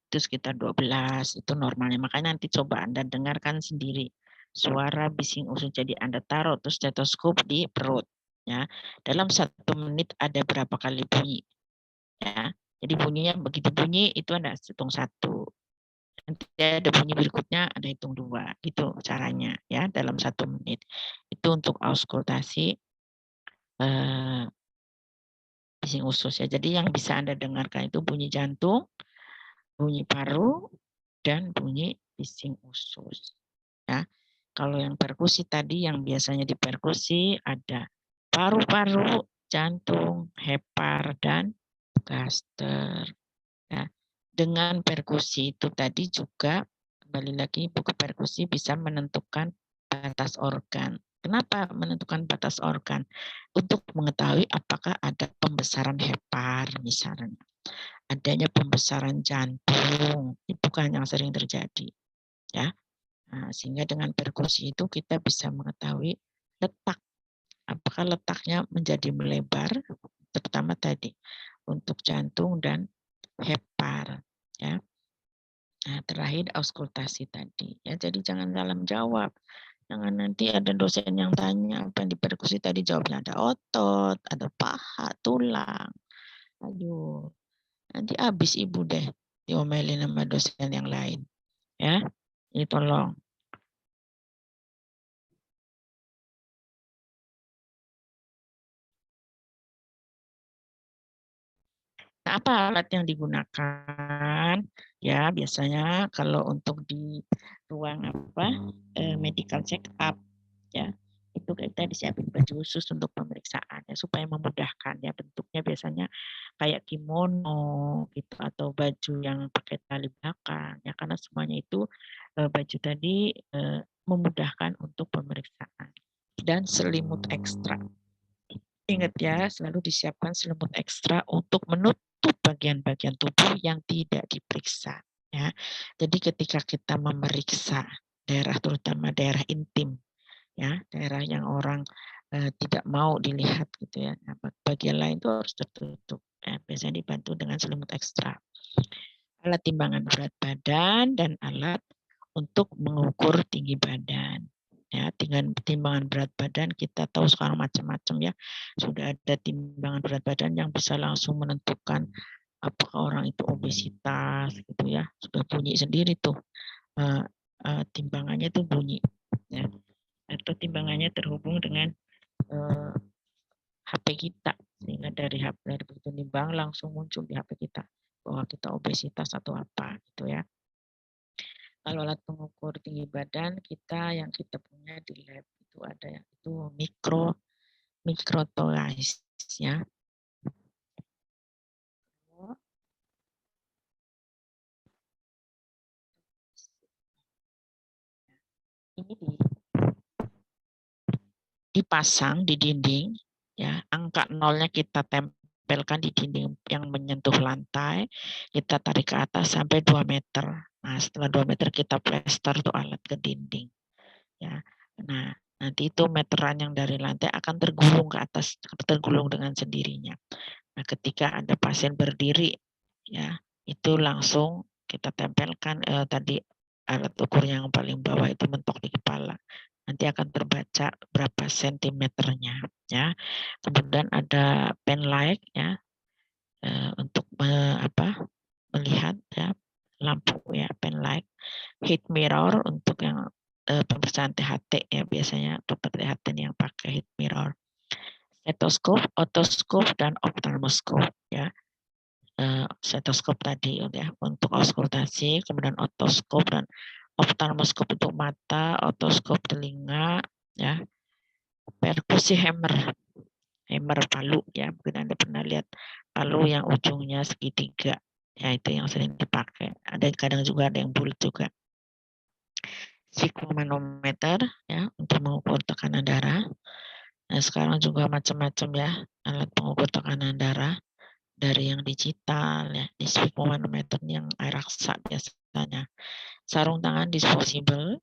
S1: itu sekitar 12 itu normalnya. Makanya nanti coba Anda dengarkan sendiri suara bising usus. Jadi Anda taruh terus stetoskop di perut. Ya, dalam 1 menit ada berapa kali bunyi? Ya, jadi bunyinya begitu bunyi itu Anda hitung 1. Nanti ada bunyi berikutnya Anda hitung 2. Gitu caranya ya dalam 1 menit. Itu untuk auskultasi bising usus ya. Jadi yang bisa Anda dengarkan itu bunyi jantung, bunyi paru, dan bunyi bising usus. Ya, kalau yang perkusi tadi yang biasanya diperkusi ada paru-paru, jantung, hepar, dan gaster. Nah, dengan perkusi itu tadi juga kembali lagi buku perkusi bisa menentukan batas organ. Kenapa menentukan batas organ? Untuk mengetahui apakah ada pembesaran hepar misalnya. Adanya pembesaran jantung, itu kan yang sering terjadi. Ya. Nah, sehingga dengan perkusi itu kita bisa mengetahui letak. Apakah letaknya menjadi melebar, terutama tadi untuk jantung dan hepar. Ya. Nah, terakhir auskultasi tadi. Ya, jadi jangan dalam jawab. Jangan nanti ada dosen yang tanya apa yang diperkusi tadi jawabnya ada otot, ada paha, tulang. Aduh, nanti habis ibu deh diomelin sama dosen yang lain. Ya, ini tolong. Nah, apa alat yang digunakan? Ya, biasanya kalau untuk di ruang medical check up, ya, itu kita disiapin baju khusus untuk pemeriksaan ya, supaya memudahkan ya. Bentuknya biasanya kayak kimono gitu atau baju yang pakai tali belakang ya, karena semuanya itu baju tadi memudahkan untuk pemeriksaan. Dan selimut ekstra. Ingat ya, selalu disiapkan selimut ekstra untuk menutup bagian-bagian tubuh yang tidak diperiksa. Ya, jadi ketika kita memeriksa daerah, terutama daerah intim, ya, daerah yang orang tidak mau dilihat gitu ya, nah, bagian lain itu harus tertutup. Ya, biasanya dibantu dengan selimut ekstra. Alat timbangan berat badan dan alat untuk mengukur tinggi badan. Ya, dengan timbangan berat badan kita tahu sekarang macam-macam ya. Sudah ada timbangan berat badan yang bisa langsung menentukan apakah orang itu obesitas gitu ya. Sudah bunyi sendiri tuh. Timbangannya tuh bunyi ya. Atau timbangannya terhubung dengan HP kita, sehingga dari begitu nimbang langsung muncul di HP kita bahwa kita obesitas atau apa gitu ya. Kalau alat pengukur tinggi badan kita yang kita punya di lab itu ada yang itu microtoys ya. Ini dipasang di dinding ya, angka nolnya kita tempelkan di dinding yang menyentuh lantai, kita tarik ke atas sampai 2 meter. Nah, setelah 2 meter kita plester tuh alat ke dinding. Ya. Nah, nanti itu meteran yang dari lantai akan tergulung ke atas, tergulung dengan sendirinya. Nah, ketika ada pasien berdiri, ya, itu langsung kita tempelkan tadi alat ukur yang paling bawah itu mentok di kepala. Nanti akan terbaca berapa sentimeternya, ya. Kemudian ada pen light, ya, untuk melihat ya, lampu ya, pen light, heat mirror untuk yang pemeriksaan THT ya, biasanya dokter THT yang pakai heat mirror, stetoskop, otoskop dan ophthalmoscope ya. Stetoskop tadi ya untuk auskultasi, kemudian otoskop dan ophthalmoscope untuk mata, otoskop telinga ya. Perkusi hammer palu ya, mungkin Anda pernah lihat palu yang ujungnya segitiga ya, itu yang sering dipakai. Ada kadang juga ada yang bulat juga. Sfigmomanometer ya untuk mengukur tekanan darah. Nah, sekarang juga macam-macam ya alat pengukur tekanan darah, dari yang digital ya, di sfigmomanometer yang air raksa biasanya. Sarung tangan disposable.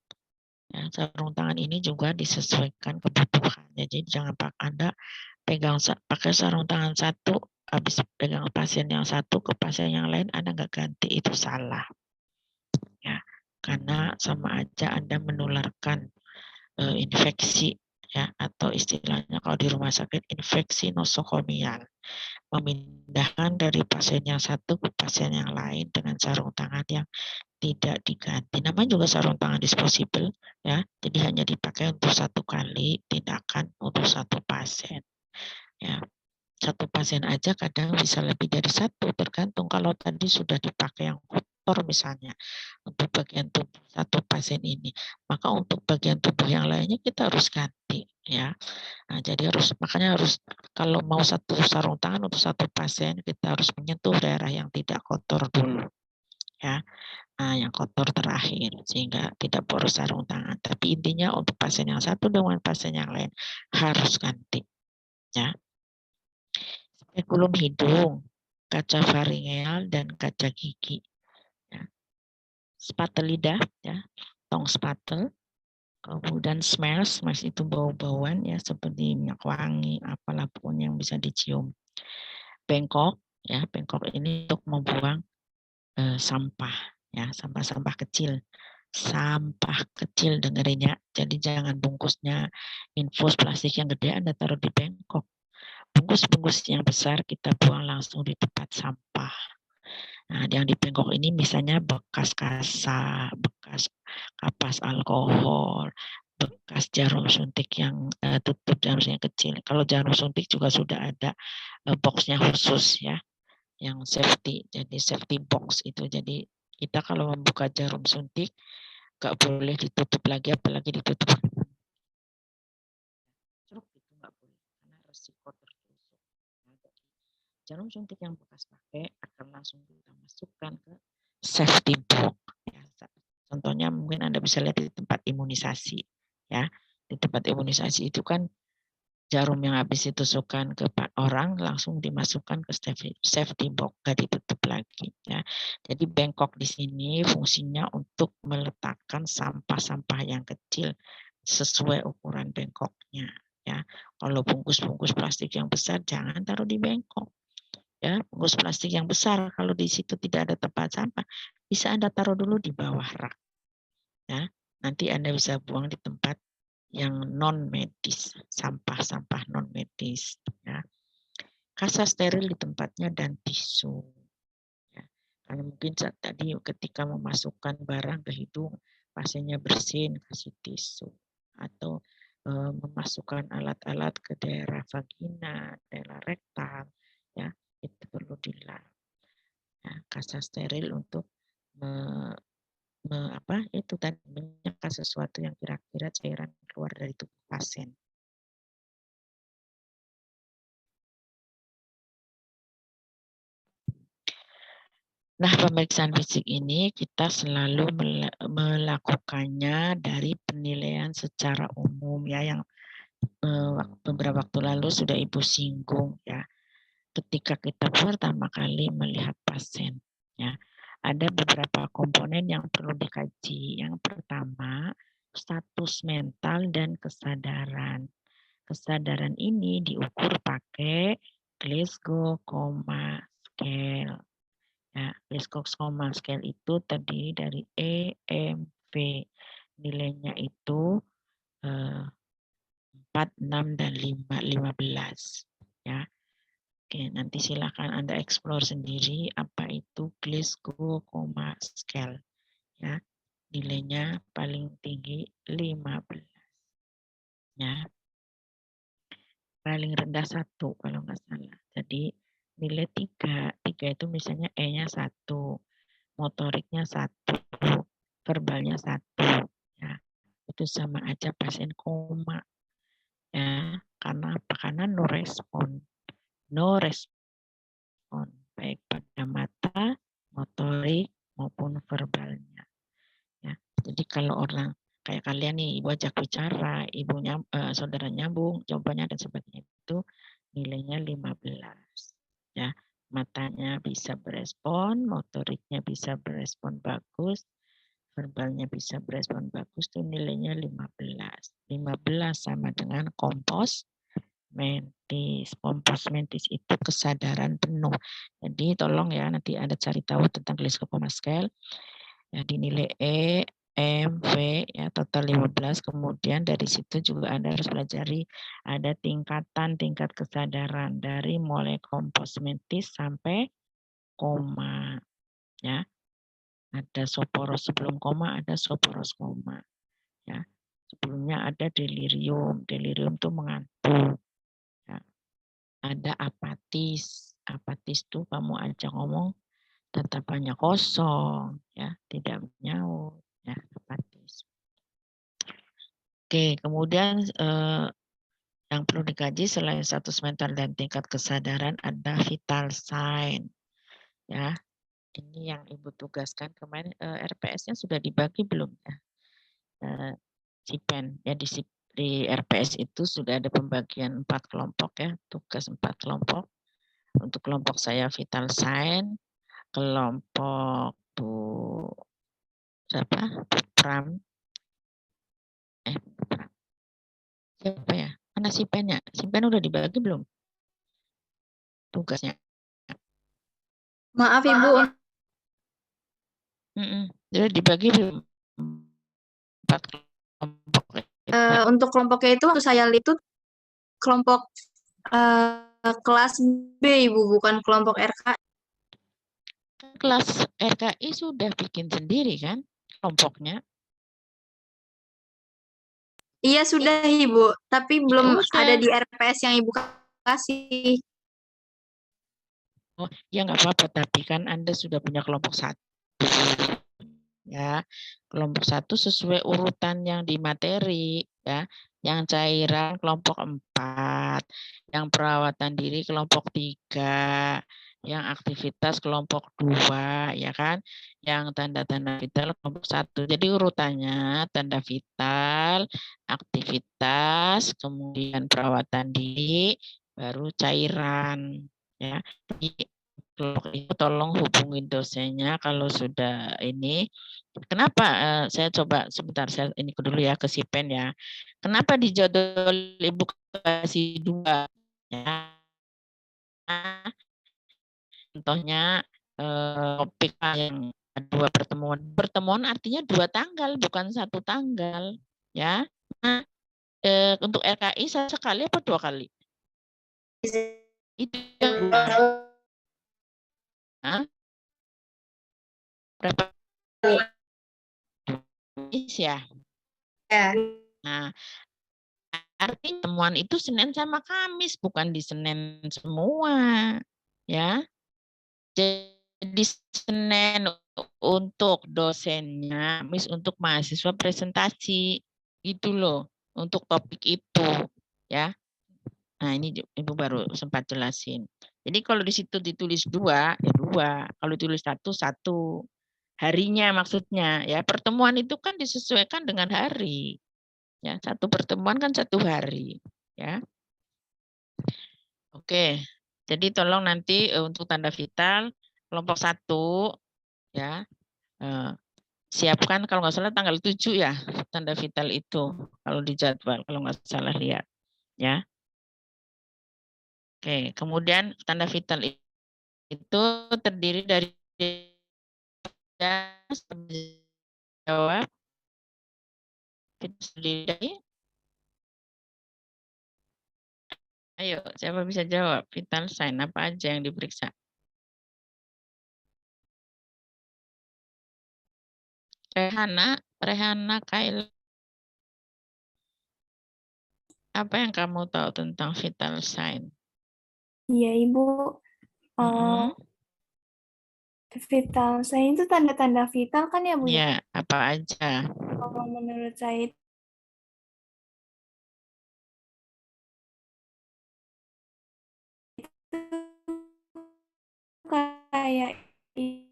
S1: Ya, sarung tangan ini juga disesuaikan kebutuhannya. Jadi jangan Anda pakai sarung tangan satu, habis pegang pasien yang satu ke pasien yang lain Anda nggak ganti, itu salah. Ya, karena sama aja Anda menularkan infeksi ya, atau istilahnya kalau di rumah sakit infeksi nosokomial, memindahkan dari pasien yang satu ke pasien yang lain dengan sarung tangan yang tidak diganti. Namanya juga sarung tangan disposable ya, jadi hanya dipakai untuk satu kali tindakan untuk satu pasien ya. Satu pasien aja kadang bisa lebih dari satu, tergantung kalau tadi sudah dipakai yang kotor misalnya untuk bagian tubuh satu pasien ini, maka untuk bagian tubuh yang lainnya kita harus ganti ya. Nah, jadi makanya harus kalau mau satu sarung tangan untuk satu pasien kita harus menyentuh daerah yang tidak kotor dulu ya. Nah, yang kotor terakhir sehingga tidak boros sarung tangan. Tapi intinya untuk pasien yang satu dengan pasien yang lain harus ganti ya. Spekulum hidung, kaca faringeal dan kaca gigi. Ya. Spatel lidah ya, tong spatel. Kemudian smells itu bau-bauan ya, seperti minyak wangi, apalah pun yang bisa dicium. Bengkok ya, bengkok ini untuk membuang sampah ya, sampah-sampah kecil. Sampah kecil dengerin ya. Jadi jangan bungkusnya infus plastik yang gede Anda taruh di bengkok. Bungkus-bungkus yang besar kita buang langsung di tempat sampah. Nah, yang di bengkok ini misalnya bekas kasa, bekas kapas alkohol, bekas jarum suntik yang tutup jarum suntik yang kecil. Kalau jarum suntik juga sudah ada boxnya khusus ya, yang safety. Jadi safety box itu. Jadi kita kalau membuka jarum suntik nggak boleh ditutup lagi, apalagi ditutup itu nggak boleh karena resiko tertusuk. Nah, jadi jarum suntik yang bekas pakai akan langsung kita masukkan ke safety box. Ya. Contohnya mungkin Anda bisa lihat di tempat imunisasi. Ya, di tempat imunisasi itu kan jarum yang habis ditusukkan ke orang langsung dimasukkan ke safety box, nggak ditutup lagi. Ya. Jadi bengkok di sini fungsinya untuk meletakkan sampah-sampah yang kecil sesuai ukuran bengkoknya. Ya, kalau bungkus-bungkus plastik yang besar jangan taruh di bengkok. Ya, bungkus plastik yang besar kalau di situ tidak ada tempat sampah bisa Anda taruh dulu di bawah rak. Ya, nanti Anda bisa buang di tempat yang non medis, sampah-sampah non medis. Ya. Kasa steril di tempatnya dan tisu. Ya. Karena mungkin saat tadi ketika memasukkan barang ke hidung, pasiennya bersin, kasih tisu. Atau memasukkan alat-alat ke daerah vagina, daerah rektal, ya itu perlu dilap. Ya, kasa steril untuk itu tadi menyeka sesuatu yang kira-kira cairan keluar dari tubuh pasien. Nah, pemeriksaan fisik ini kita selalu melakukannya dari penilaian secara umum ya, yang beberapa waktu lalu sudah Ibu singgung ya. Ketika kita pertama kali melihat pasien ya, ada beberapa komponen yang perlu dikaji. Yang pertama, status mental dan kesadaran. Kesadaran ini diukur pakai Glasgow Coma Scale. Ya, Glasgow Coma Scale itu terdiri dari EMV. Nilainya itu 4, 6, dan 15. Ya. Oke, nanti silakan Anda explore sendiri apa itu Glasgow Coma Scale. Ya, nilainya paling tinggi 15. Ya. Paling rendah 1 kalau nggak salah. Jadi nilai 3. 3 itu misalnya E-nya 1, motoriknya 1, verbalnya 1. Ya, itu sama aja pasien koma. Ya, karena apa? Karena no respon. No respon baik pada mata, motorik maupun verbalnya. Ya, jadi kalau orang kayak kalian nih, Ibu ajak bicara, saudara nyambung, jawabannya dan sebagainya itu nilainya 15. Ya, matanya bisa berespon, motoriknya bisa berespon bagus, verbalnya bisa berespon bagus, itu nilainya 15. 15 sama dengan kompos mentis. Kompos mentis itu kesadaran penuh. Jadi tolong ya nanti Anda cari tahu tentang Glasgow Coma Scale. Ya, dinilai E, M, V, ya total 15. Kemudian dari situ juga Anda harus pelajari ada tingkat kesadaran dari mulai kompos mentis sampai koma. Ya, ada soporos sebelum koma, ada soporos koma. Ya, sebelumnya ada delirium. Delirium itu mengantuk. Ya. Ada apatis. Apatis itu kamu ajak ngomong tatapannya kosong, ya, tidak menyaut, ya, apatis. Oke, kemudian yang perlu dikaji selain status mental dan tingkat kesadaran ada vital sign, ya. Ini yang Ibu tugaskan kemarin, RPS-nya sudah dibagi belum ya? CIPEN ya, di RPS itu sudah ada pembagian 4 kelompok ya, tugas 4 kelompok. Untuk kelompok saya vital sign, kelompok Bu Pram, siapa ya? Mana CIPEN-nya? CIPEN udah dibagi belum tugasnya?
S4: Maaf Ibu,
S1: Udah dibagi belum? 4 kelompok.
S4: untuk kelompoknya itu waktu saya lihat itu kelompok kelas B Ibu, bukan kelompok RK.
S1: kelas RKI sudah bikin sendiri kan kelompoknya?
S4: Iya sudah Ibu, tapi belum
S1: udah.
S4: ada di RPS yang Ibu kasih.
S1: Oh, ya nggak apa-apa, tapi kan Anda sudah punya kelompok 1. Ya, kelompok 1 sesuai urutan yang di materi, ya. Yang cairan kelompok 4, yang perawatan diri kelompok 3, yang aktivitas kelompok 2, ya kan? Yang tanda-tanda vital kelompok 1. Jadi urutannya tanda vital, aktivitas, kemudian perawatan diri, baru cairan, ya. Jadi kelompok itu tolong hubungi dosennya kalau sudah ini. Kenapa saya coba sebentar, saya ini dulu ya ke si pen ya. Kenapa di jadwal Ibu kasih 2? Ya. Contohnya topik yang 2 pertemuan. Pertemuan artinya 2 tanggal, bukan 1 tanggal. Ya. Nah, untuk RKI sekali apa 2 kali? Itu yang berapa? Ya.
S4: Ya.
S1: Nah, artinya temuan itu Senin sama Kamis, bukan di Senin semua. Ya. Jadi Senin untuk dosennya, Miss untuk mahasiswa presentasi. Itu loh, untuk topik itu. Ya. Nah, ini Ibu baru sempat jelasin. Jadi kalau di situ ditulis 2, ya 2. Kalau ditulis 1, 1. Harinya maksudnya. Ya, pertemuan itu kan disesuaikan dengan hari. Ya, 1 pertemuan kan 1 hari. Ya. Oke. Jadi tolong nanti untuk tanda vital kelompok 1 ya. Siapkan kalau nggak salah tanggal 7 ya tanda vital itu kalau di jadwal kalau nggak salah lihat ya. Oke, kemudian tanda vital itu terdiri dari jawab terdiri dari ayo siapa bisa jawab vital sign apa aja yang diperiksa? Rehana Kail, apa yang kamu tahu tentang vital sign?
S5: Iya, Ibu. Vital sign itu tanda-tanda vital kan ya, Bu?
S1: Ya, apa aja?
S5: Kalau menurut saya itu kayak itu,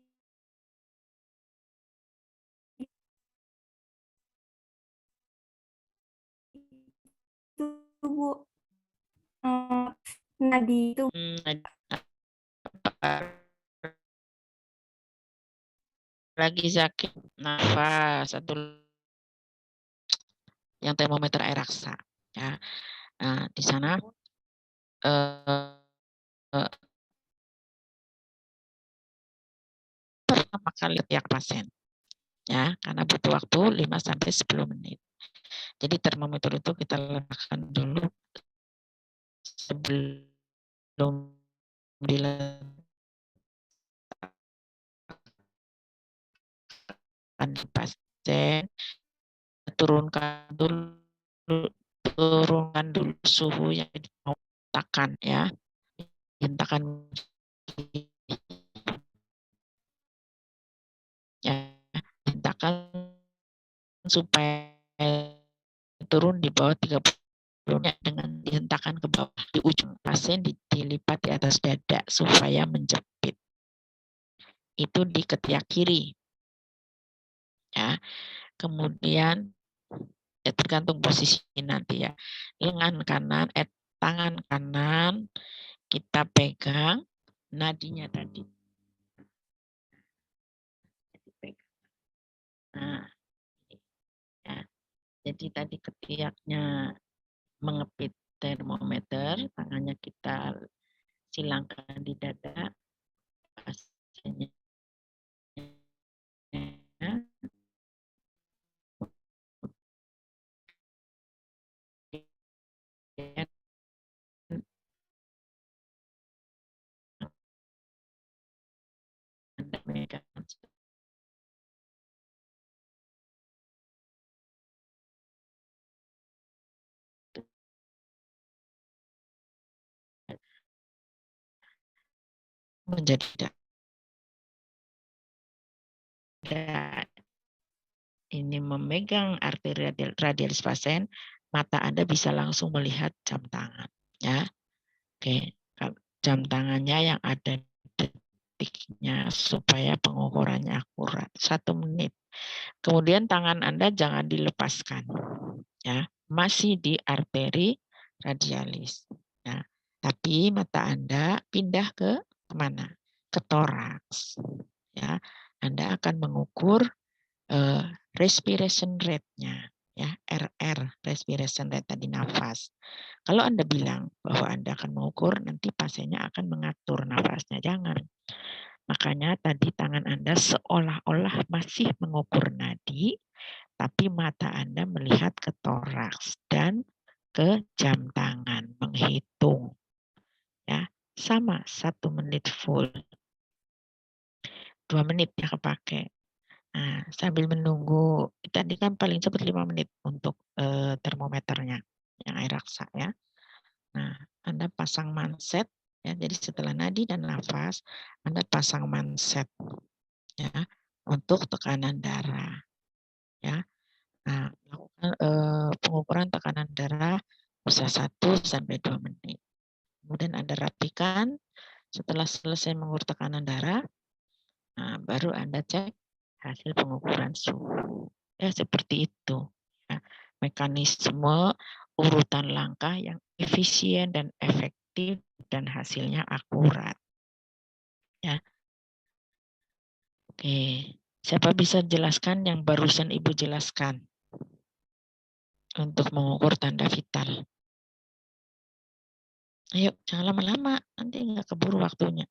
S5: Bu. Nadi itu.
S1: Lagi sakit nafas atau yang termometer air raksa ya. Nah, di sana pertama kali tiap pasien ya, karena butuh waktu 5 sampai 10 menit. Jadi termometer itu kita letakkan dulu sebelum diletakkan di pasien, turunkan dulu suhu yang dihentakan ya, hentakan ya, hentakan supaya turun di bawah 30 dengan dihentakan ke bawah di ujung pasien, dilipat di atas dada supaya menjepit. Itu di ketiak kiri. Ya. Kemudian ya tergantung posisi nanti ya. Lengan kanan, tangan kanan kita pegang nadinya tadi. Nah, ya. Jadi tadi ketiaknya mengepit termometer, tangannya kita silangkan di dada, pasiennya megang menjadi ini memegang arteri radialis pasien, mata Anda bisa langsung melihat jam tangan, ya. Oke, jam tangannya yang ada detiknya supaya pengukurannya akurat 1 menit. Kemudian tangan Anda jangan dilepaskan, ya, masih di arteri radialis. Ya. Tapi mata Anda pindah ke mana? Ke toraks. Ya, Anda akan mengukur respiration rate-nya, ya, RR, respiration rate tadi nafas. Kalau Anda bilang bahwa Anda akan mengukur, nanti pasiennya akan mengatur nafasnya, jangan. Makanya tadi tangan Anda seolah-olah masih mengukur nadi, tapi mata Anda melihat ke toraks dan ke jam tangan, menghitung. Ya, sama 1 menit full. 2 menit ya kepake. Nah, sambil menunggu, tadi kan paling cepat 5 menit untuk termometernya, yang air raksa ya. Nah, Anda pasang manset, ya, jadi setelah nadi dan nafas, Anda pasang manset, ya, untuk tekanan darah, ya. Nah, lakukan pengukuran tekanan darah bisa 1 sampai 2 menit. Kemudian Anda rapikan, setelah selesai mengukur tekanan darah, nah, baru Anda cek hasil pengukuran suhu. Ya, seperti itu. Ya, mekanisme urutan langkah yang efisien dan efektif dan hasilnya akurat. Ya. Oke, siapa bisa jelaskan yang barusan Ibu jelaskan untuk mengukur tanda vital? Ayo, jangan lama-lama, nanti nggak keburu waktunya.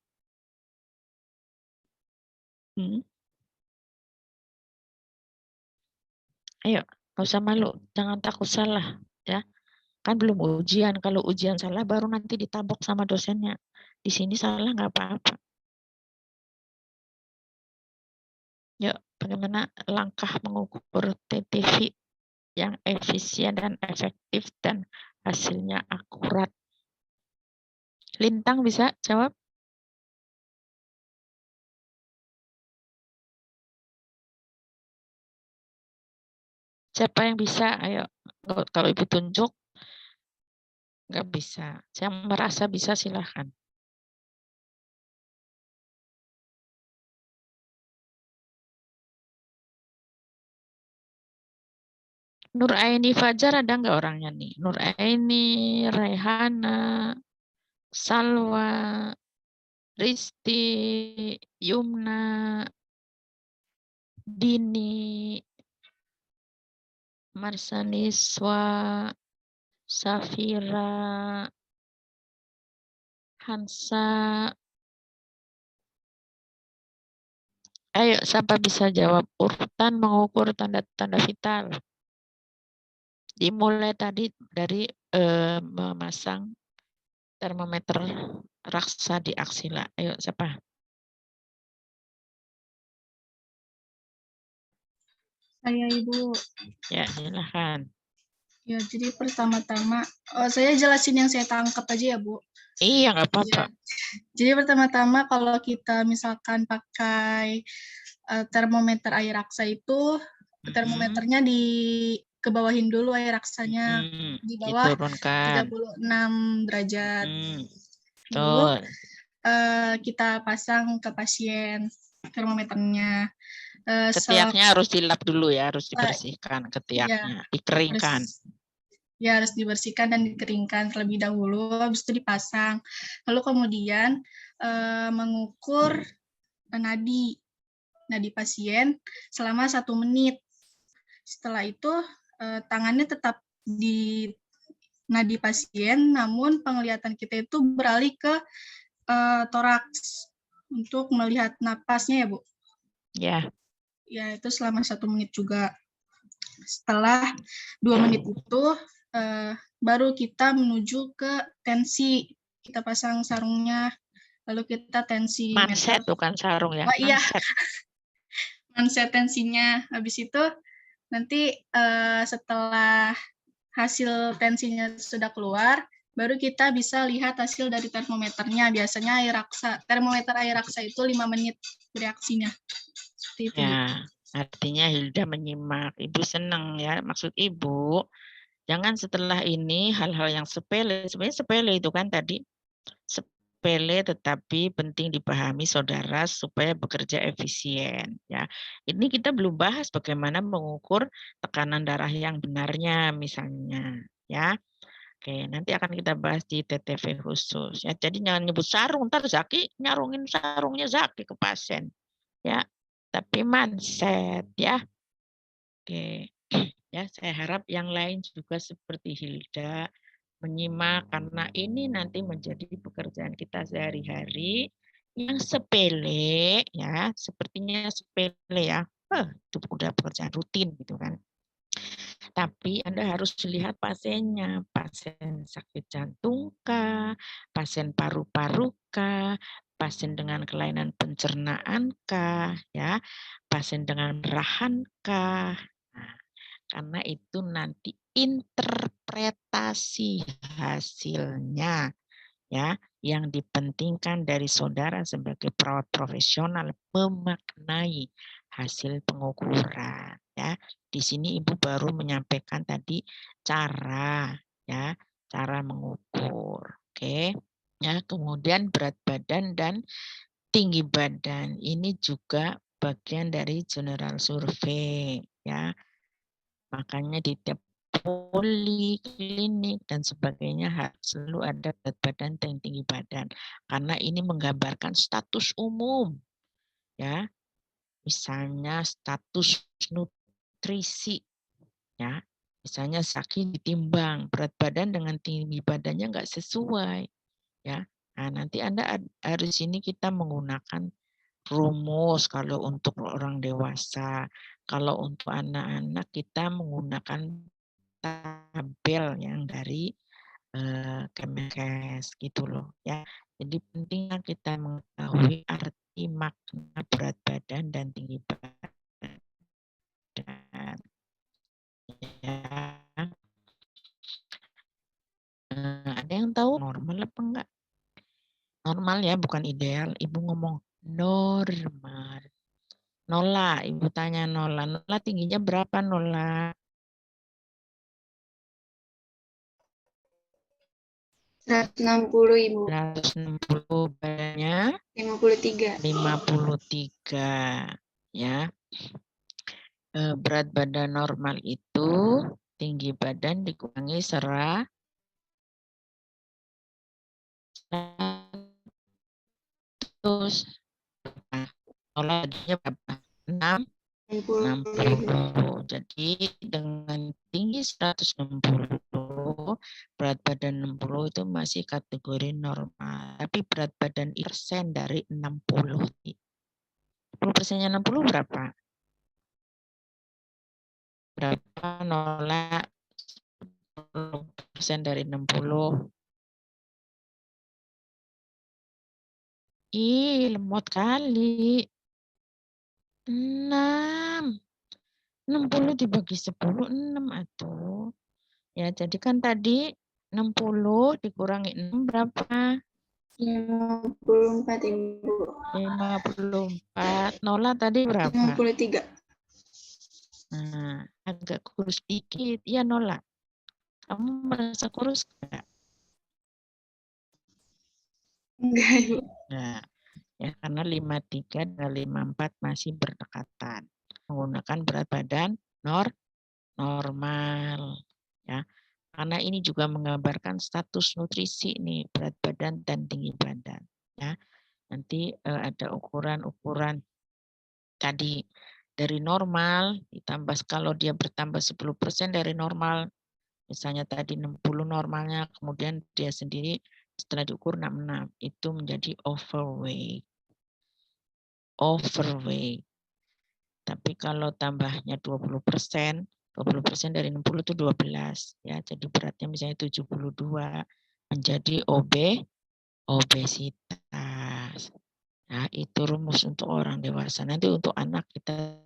S1: Ayo, nggak usah malu, jangan takut salah, ya. Kan belum ujian, kalau ujian salah baru nanti ditabok sama dosennya. Di sini salah nggak apa-apa. Yuk, bagaimana langkah mengukur TTV yang efisien dan efektif dan hasilnya akurat? Lintang bisa jawab? Siapa yang bisa? Ayo, kalau Ibu tunjuk, nggak bisa. Yang merasa bisa silahkan. Nur Aini Fajar ada nggak orangnya nih? Nur Aini, Raihana, Salwa, Risti, Yumna, Dini, Marsaniswa, Safira, Hansa. Ayo, siapa bisa jawab urutan mengukur tanda-tanda vital? Dimulai tadi dari memasang termometer raksa di aksila. Ayo, siapa?
S3: Saya, Ibu.
S1: Ya, silahkan.
S3: Ya, jadi pertama-tama, saya jelasin yang saya tangkap aja ya, Bu.
S1: Iya, nggak apa-apa.
S3: Ya. Jadi pertama-tama kalau kita misalkan pakai termometer air raksa itu, termometernya kebawahin dulu air raksanya, di bawah
S1: Diturunkan.
S3: 36 derajat. Lalu kita pasang ke pasien termometernya.
S1: Ketiaknya harus dilap dulu ya, harus dibersihkan ketiaknya, dikeringkan.
S3: Harus dibersihkan dan dikeringkan terlebih dahulu, habis itu dipasang. Lalu kemudian mengukur nadi pasien selama 1 menit. Setelah itu tangannya tetap di nadi pasien, namun penglihatan kita itu beralih ke toraks untuk melihat napasnya ya, Bu?
S1: Ya.
S3: Ya, itu selama 1 menit juga. Setelah 2 menit itu, baru kita menuju ke tensi. Kita pasang sarungnya lalu kita tensi
S1: Manset bukan sarung ya.
S3: Oh iya,
S1: Manset.
S3: manset tensinya. Habis itu nanti setelah hasil tensinya sudah keluar, baru kita bisa lihat hasil dari termometernya. Biasanya termometer air raksa itu 5 menit bereaksinya. Seperti itu.
S1: Ya, artinya Hilda menyimak. Ibu senang ya. Maksud Ibu, jangan setelah ini hal-hal yang sepele. Sebenarnya sepele itu kan tadi. Sepele tetapi penting dipahami saudara supaya bekerja efisien. Ya, ini kita belum bahas bagaimana mengukur tekanan darah yang benarnya misalnya. Ya, oke, nanti akan kita bahas di TTV khusus. Ya, jadi jangan nyebut sarung, ntar Zaki nyarungin sarungnya Zaki ke pasien. Ya, tapi manset ya. Oke. Ya, saya harap yang lain juga seperti Hilda menyimak karena ini nanti menjadi pekerjaan kita sehari-hari yang sepele ya, sepertinya sepele ya. Itu udah pekerjaan rutin gitu kan. Tapi Anda harus lihat pasiennya, pasien sakit jantung kah, pasien paru-paru kah, pasien dengan kelainan pencernaan kah, ya, pasien dengan perdarahan kah. Nah, karena itu nanti interpretasi hasilnya ya yang dipentingkan dari saudara sebagai perawat profesional memaknai hasil pengukuran ya. Di sini Ibu baru menyampaikan tadi cara ya, cara mengukur. Oke. Ya, kemudian berat badan dan tinggi badan ini juga bagian dari general survey ya. Makanya di tiap poliklinik dan sebagainya harus selalu ada berat badan dan tinggi badan karena ini menggambarkan status umum ya, misalnya status nutrisi ya, misalnya sakit ditimbang berat badan dengan tinggi badannya nggak sesuai ya. Nah, nanti Anda harus ini kita menggunakan rumus kalau untuk orang dewasa, kalau untuk anak-anak kita menggunakan tabel yang dari Kemenkes gitu loh ya. Jadi pentingnya kita mengetahui arti makna berat badan dan tinggi badan. Ya. Ada yang tahu normal apa enggak? Normal ya, bukan ideal. Ibu ngomong normal. Nola, Ibu tanya Nola. Nola tingginya berapa Nola?
S2: 160 Ibu.
S1: 160, badannya
S2: 53.
S1: 53 ya. Berat badan normal itu tinggi badan dikurangi 160 berapa? 60. Jadi dengan tinggi 160, berat badan 60 itu masih kategori normal. Tapi berat badan persen dari 60. 10%-nya 60 berapa? Berapa nolak 10% dari 60? Ih, lemot kali. 6. 60 dibagi 10, 6 atuh. Ya, jadi kan tadi 60 dikurangi 6 berapa?
S2: 54 Ibu.
S1: 54. Nola tadi berapa?
S2: 53.
S1: Nah, agak kurus dikit. Ya, Nola. Kamu merasa kurus enggak?
S2: Enggak Ibu.
S1: Nah, ya karena 53 dan 54 masih berdekatan. Menggunakan berat badan normal. Ya, karena ini juga menggambarkan status nutrisi nih, berat badan dan tinggi badan. Ya, nanti ada ukuran-ukuran tadi dari normal ditambah kalau dia bertambah 10% dari normal, misalnya tadi 60 normalnya, kemudian dia sendiri setelah diukur 66, itu menjadi overweight. Overweight. Tapi kalau tambahnya 20%, 20% dari 60 itu 12 ya. Jadi beratnya misalnya 72 menjadi obesitas Nah, itu rumus untuk orang dewasa. Nanti untuk anak kita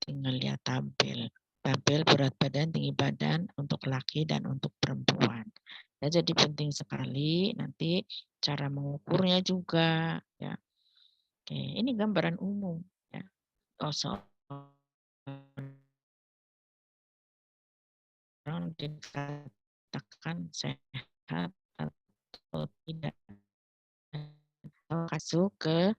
S1: tinggal lihat tabel. Tabel berat badan, tinggi badan untuk laki dan untuk perempuan. Ya, jadi penting sekali nanti cara mengukurnya juga. Ya. Oke, ini gambaran umum. Ya. Orang dikatakan sehat atau tidak. Masuk ke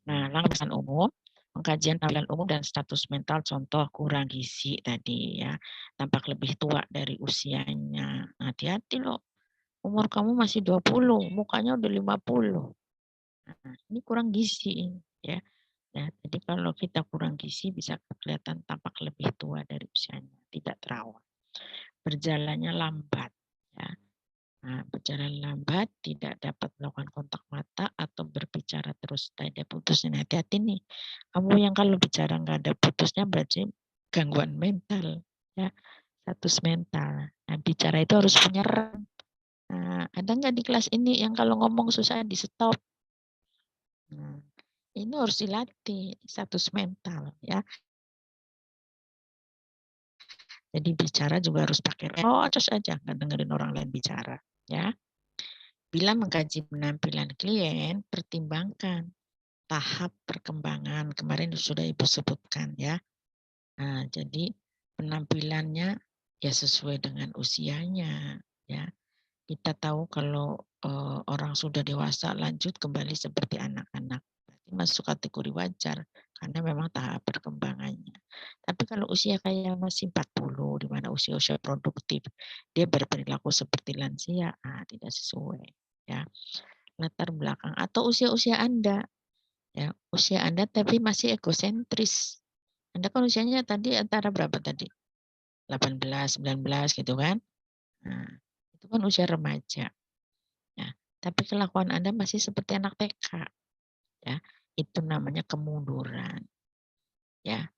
S1: langkah umum, pengkajian tampilan umum dan status mental, contoh kurang gizi tadi ya, tampak lebih tua dari usianya. Hati-hati loh, umur kamu masih 20, mukanya udah 50. Nah, ini kurang gizi ya. Ya, jadi kalau kita kurang gizi bisa kelihatan tampak lebih tua dari usianya, tidak terawat. Berjalannya lambat ya. Nah, berjalan lambat, tidak dapat melakukan kontak mata atau berbicara terus tidak putus. Nah, hati-hati nih. Kamu yang kalau bicara nggak ada putusnya berarti gangguan mental ya, status mental. Nah, bicara itu harus punya rem. Nah, ada nggak di kelas ini yang kalau ngomong susah di stop? Nah, ini harus dilatih status mental ya. Jadi bicara juga harus pakai terus aja, nggak dengerin orang lain bicara ya. Bila mengkaji penampilan klien, pertimbangkan tahap perkembangan. Kemarin sudah Ibu sebutkan ya. Nah, jadi penampilannya ya sesuai dengan usianya ya. Kita tahu kalau orang sudah dewasa lanjut kembali seperti anak-anak. Berarti masuk kategori wajar karena memang tahap perkembangannya. Tapi kalau usia kayak masih 40 di mana usia-usia produktif, dia berperilaku seperti lansia, tidak sesuai ya. Latar belakang atau usia-usia Anda ya, usia Anda tapi masih egosentris. Anda kan usianya tadi antara berapa tadi? 18, 19 gitu kan? Nah, itu kan usia remaja. Ya, tapi kelakuan Anda masih seperti anak TK. Ya, itu namanya kemunduran. Ya.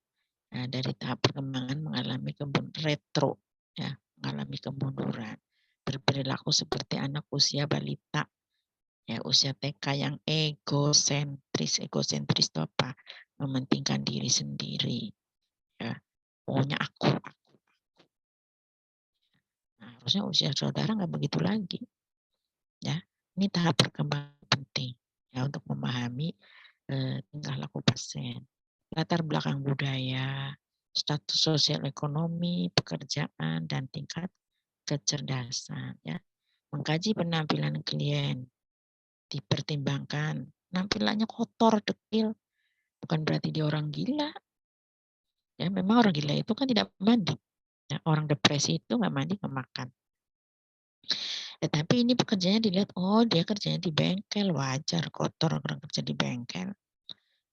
S1: Nah, dari tahap perkembangan mengalami retro, ya, mengalami kemunduran. Berperilaku seperti anak usia balita. Ya, usia TK yang egosentris. Egosentris itu apa? Mementingkan diri sendiri. Ya, pokoknya aku. Nah, harusnya usia saudara nggak begitu lagi. Ya, ini tahap perkembangan penting ya untuk memahami tingkah laku pasien. Latar belakang budaya, status sosial ekonomi, pekerjaan, dan tingkat kecerdasan. Ya, mengkaji penampilan klien, dipertimbangkan. Nampilannya kotor, dekil, bukan berarti dia orang gila. Ya, memang orang gila itu kan tidak mandi. Ya, orang depresi itu nggak mandi, nggak makan. Tetapi ini pekerjaannya dilihat, oh dia kerjanya di bengkel, wajar kotor orang kerja di bengkel.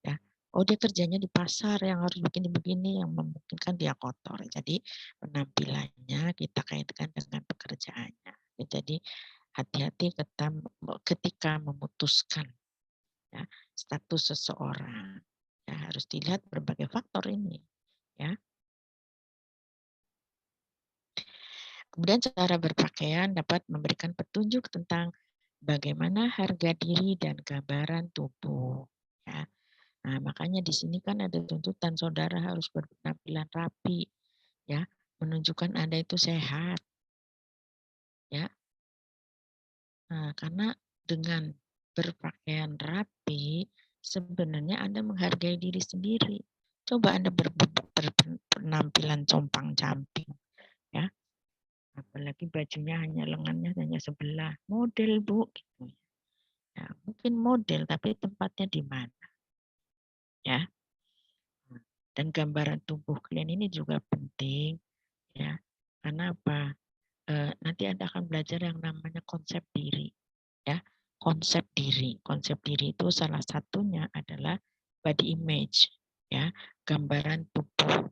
S1: Ya, oh dia kerjanya di pasar yang harus begini-begini yang memungkinkan dia kotor. Jadi penampilannya kita kaitkan dengan pekerjaannya. Jadi hati-hati ketika memutuskan ya, status seseorang. Ya, harus dilihat berbagai faktor ini. Ya. Kemudian cara berpakaian dapat memberikan petunjuk tentang bagaimana harga diri dan gambaran tubuh. Ya. Nah, makanya di sini kan ada tuntutan saudara harus berpenampilan rapi, ya, menunjukkan Anda itu sehat, ya. Nah, karena dengan berpakaian rapi, sebenarnya Anda menghargai diri sendiri. Coba Anda berpenampilan compang-camping, ya. Apalagi bajunya hanya lengannya hanya sebelah, model Bu, gitu. Ya, mungkin model, tapi tempatnya di mana, ya. Dan gambaran tubuh klien ini juga penting, ya. Karena apa? Nanti Anda akan belajar yang namanya konsep diri, ya. Konsep diri itu salah satunya adalah body image, ya. Gambaran tubuh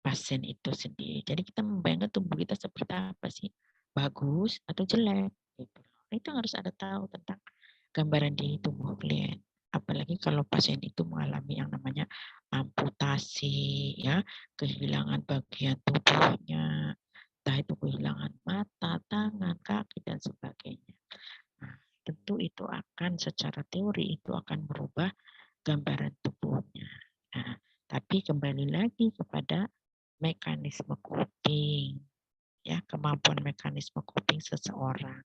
S1: pasien itu sendiri. Jadi kita membayangkan tubuh kita seperti apa sih? Bagus atau jelek? Gitu. Itu harus ada tahu tentang gambaran diri tubuh klien. Apalagi kalau pasien itu mengalami yang namanya amputasi, ya, kehilangan bagian tubuhnya, entah itu kehilangan mata, tangan, kaki, dan sebagainya. Nah, tentu itu akan secara teori itu akan merubah gambaran tubuhnya. Nah, tapi kembali lagi kepada mekanisme coping, ya, kemampuan mekanisme coping seseorang.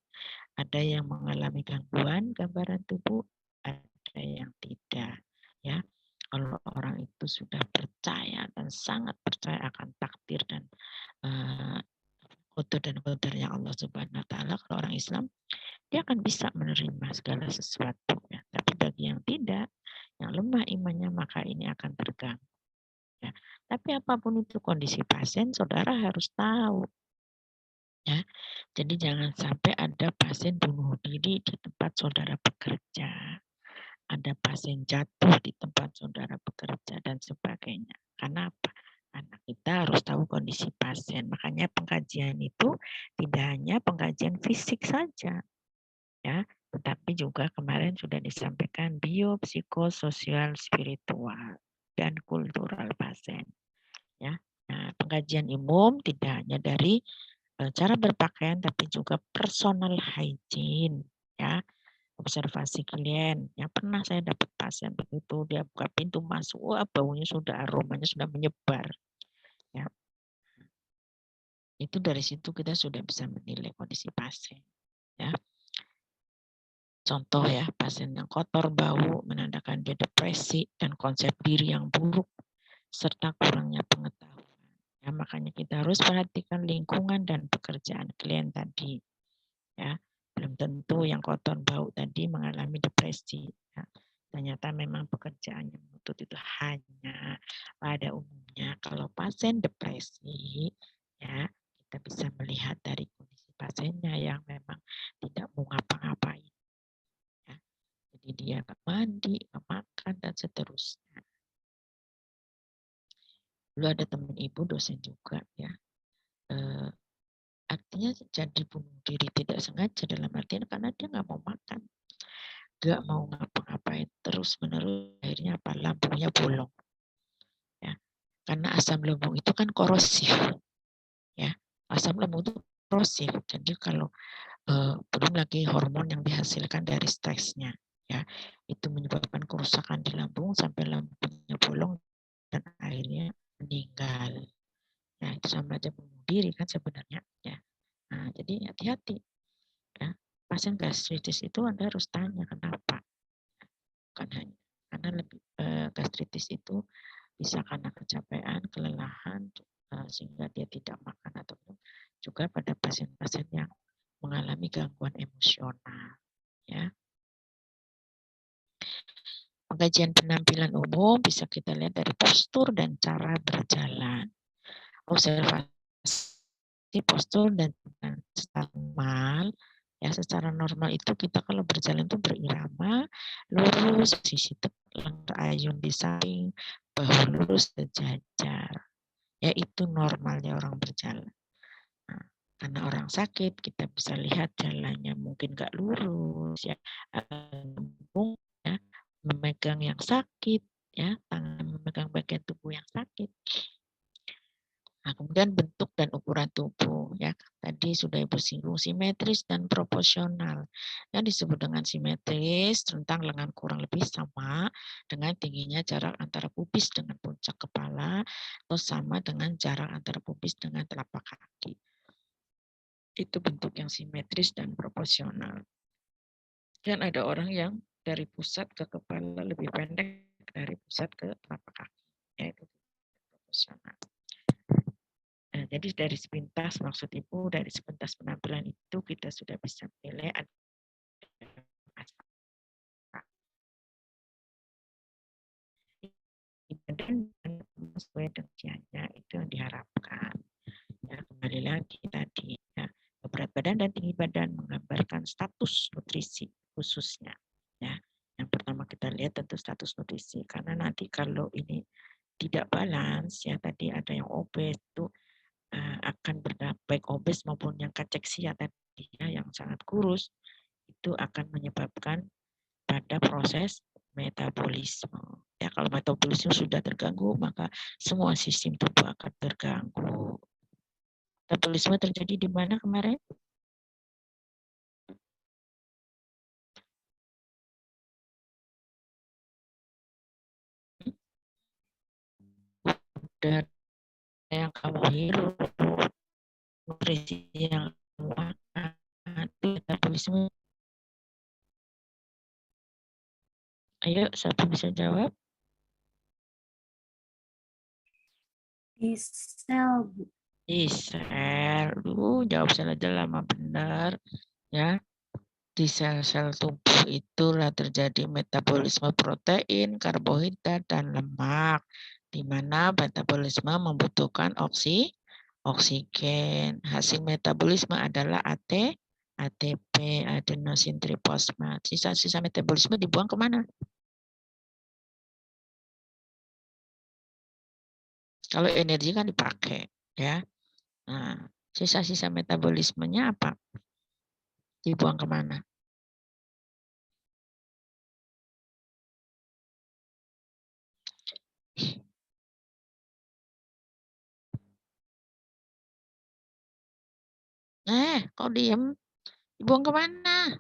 S1: Ada yang mengalami gangguan gambaran tubuh, ada yang tidak, ya. Kalau orang itu sudah percaya dan sangat percaya akan takdir dan qadar dan qadarnya Allah Subhanahu wa taala, kalau orang Islam dia akan bisa menerima segala sesuatu, ya. Tapi bagi yang tidak, yang lemah imannya, maka ini akan terganggu, ya. Tapi apapun itu kondisi pasien, saudara harus tahu, ya. Jadi jangan sampai ada pasien bunuh diri di tempat saudara bekerja, ada pasien jatuh di tempat saudara bekerja, dan sebagainya. Karena apa? Karena kita harus tahu kondisi pasien. Makanya pengkajian itu tidak hanya pengkajian fisik saja, ya, tetapi juga kemarin sudah disampaikan biopsikososial, spiritual, dan kultural pasien, ya. Nah, pengkajian umum tidak hanya dari cara berpakaian, tapi juga personal hygiene, ya. Observasi klien, yang pernah saya dapat pasien begitu, dia buka pintu masuk, wah baunya sudah, aromanya sudah menyebar, ya. Itu dari situ kita sudah bisa menilai kondisi pasien, ya. Contoh ya, pasien yang kotor, bau, menandakan dia depresi dan konsep diri yang buruk serta kurangnya pengetahuan. Ya, makanya kita harus perhatikan lingkungan dan pekerjaan klien tadi, ya. Belum tentu yang kotor bau tadi mengalami depresi, ya. Ternyata memang pekerjaan yang menuntut itu hanya pada umumnya kalau pasien depresi, ya, kita bisa melihat dari kondisi pasiennya yang memang tidak mau ngapa-ngapain, ya. Jadi dia nggak mandi, nggak makan, dan seterusnya. Dulu ada teman ibu dosen juga, ya. Artinya jadi bunuh diri tidak sengaja dalam artian karena dia nggak mau makan, nggak mau ngapa-ngapain, terus menerus akhirnya apa, lambungnya bolong, ya. Karena asam lambung itu kan korosif, ya. Asam lambung itu korosif, jadi kalau belum lagi hormon yang dihasilkan dari stresnya, ya, itu menyebabkan kerusakan di lambung sampai lambungnya bolong dan akhirnya meninggal. Nah, itu sama aja bunuh diri kan sebenarnya, ya. Nah, jadi hati-hati, ya. Pasien gastritis itu Anda harus tanya kenapa. Bukan hanya karena lebih gastritis itu bisa karena kecapean, kelelahan, sehingga dia tidak makan, atau juga pada pasien-pasien yang mengalami gangguan emosional, ya. Pengkajian penampilan umum bisa kita lihat dari postur dan cara berjalan. Observasi postur dan normal, ya. Secara normal itu kita kalau berjalan itu berirama, lurus, sisi tegak, ayun di samping, bahu lurus sejajar. Ya, itu normalnya orang berjalan. Nah, karena orang sakit kita bisa lihat jalannya mungkin nggak lurus, ya, ya, memegang yang sakit, ya, tangan memegang bagian tubuh yang sakit. Nah, kemudian bentuk dan ukuran tubuh, ya, tadi sudah Ibu singgung, simetris dan proporsional. Yang disebut dengan simetris, rentang lengan kurang lebih sama dengan tingginya jarak antara pubis dengan puncak kepala, atau sama dengan jarak antara pubis dengan telapak kaki. Itu bentuk yang simetris dan proporsional. Dan ada orang yang dari pusat ke kepala lebih pendek dari pusat ke telapak kaki, yaitu proporsional. Nah, jadi dari sepintas, maksud Ibu, dari sepintas penampilan itu kita sudah bisa menilai ada badan sesuai dengan itu yang diharapkan. Ya, kembali lagi tadi, ya, berat badan dan tinggi badan menggambarkan status nutrisi khususnya, ya. Yang pertama kita lihat tentu status nutrisi, karena nanti kalau ini tidak balance, ya, tadi ada yang obes itu akan berdampak, baik obes maupun yang kacheksia tadi, ya, yang sangat kurus, itu akan menyebabkan pada proses metabolisme. Ya, kalau metabolisme sudah terganggu, maka semua sistem tubuh akan terganggu. Metabolisme terjadi di mana kemarin? Udara yang kamu hirup, nutrisi yang kamu makan, itu metabolisme. Ayo, siapa bisa jawab?
S5: Di sel, Bu.
S1: Di sel. Jawab sel aja lama benar. Ya, di sel-sel tubuh itulah terjadi metabolisme protein, karbohidrat, dan lemak. Di mana metabolisme membutuhkan oksigen. Hasil metabolisme adalah ATP, adenosin trifosfat. Sisa-sisa metabolisme dibuang kemana? Kalau energi kan dipakai, ya. Nah, sisa-sisa metabolismenya apa? Dibuang kemana? Kok diem? Dibuang kemana?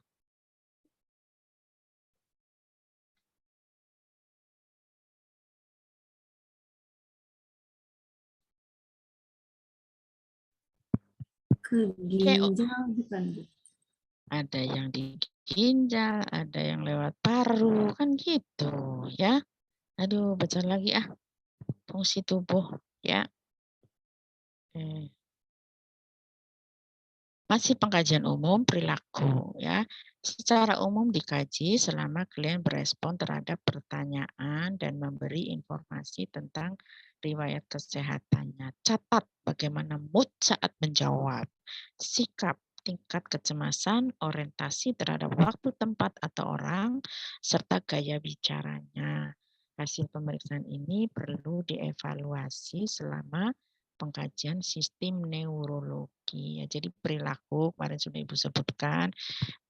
S5: Ke ginjal bukan, Bu?
S1: Ada yang di ginjal, ada yang lewat paru, kan gitu, ya. Aduh, baca lagi fungsi tubuh, ya. Masih pengkajian umum perilaku, ya. Secara umum dikaji selama klien berespon terhadap pertanyaan dan memberi informasi tentang riwayat kesehatannya. Catat bagaimana mood saat menjawab, sikap, tingkat kecemasan, orientasi terhadap waktu, tempat, atau orang, serta gaya bicaranya. Hasil pemeriksaan ini perlu dievaluasi selama pengkajian sistem neurologi. Ya, jadi perilaku kemarin sudah Ibu sebutkan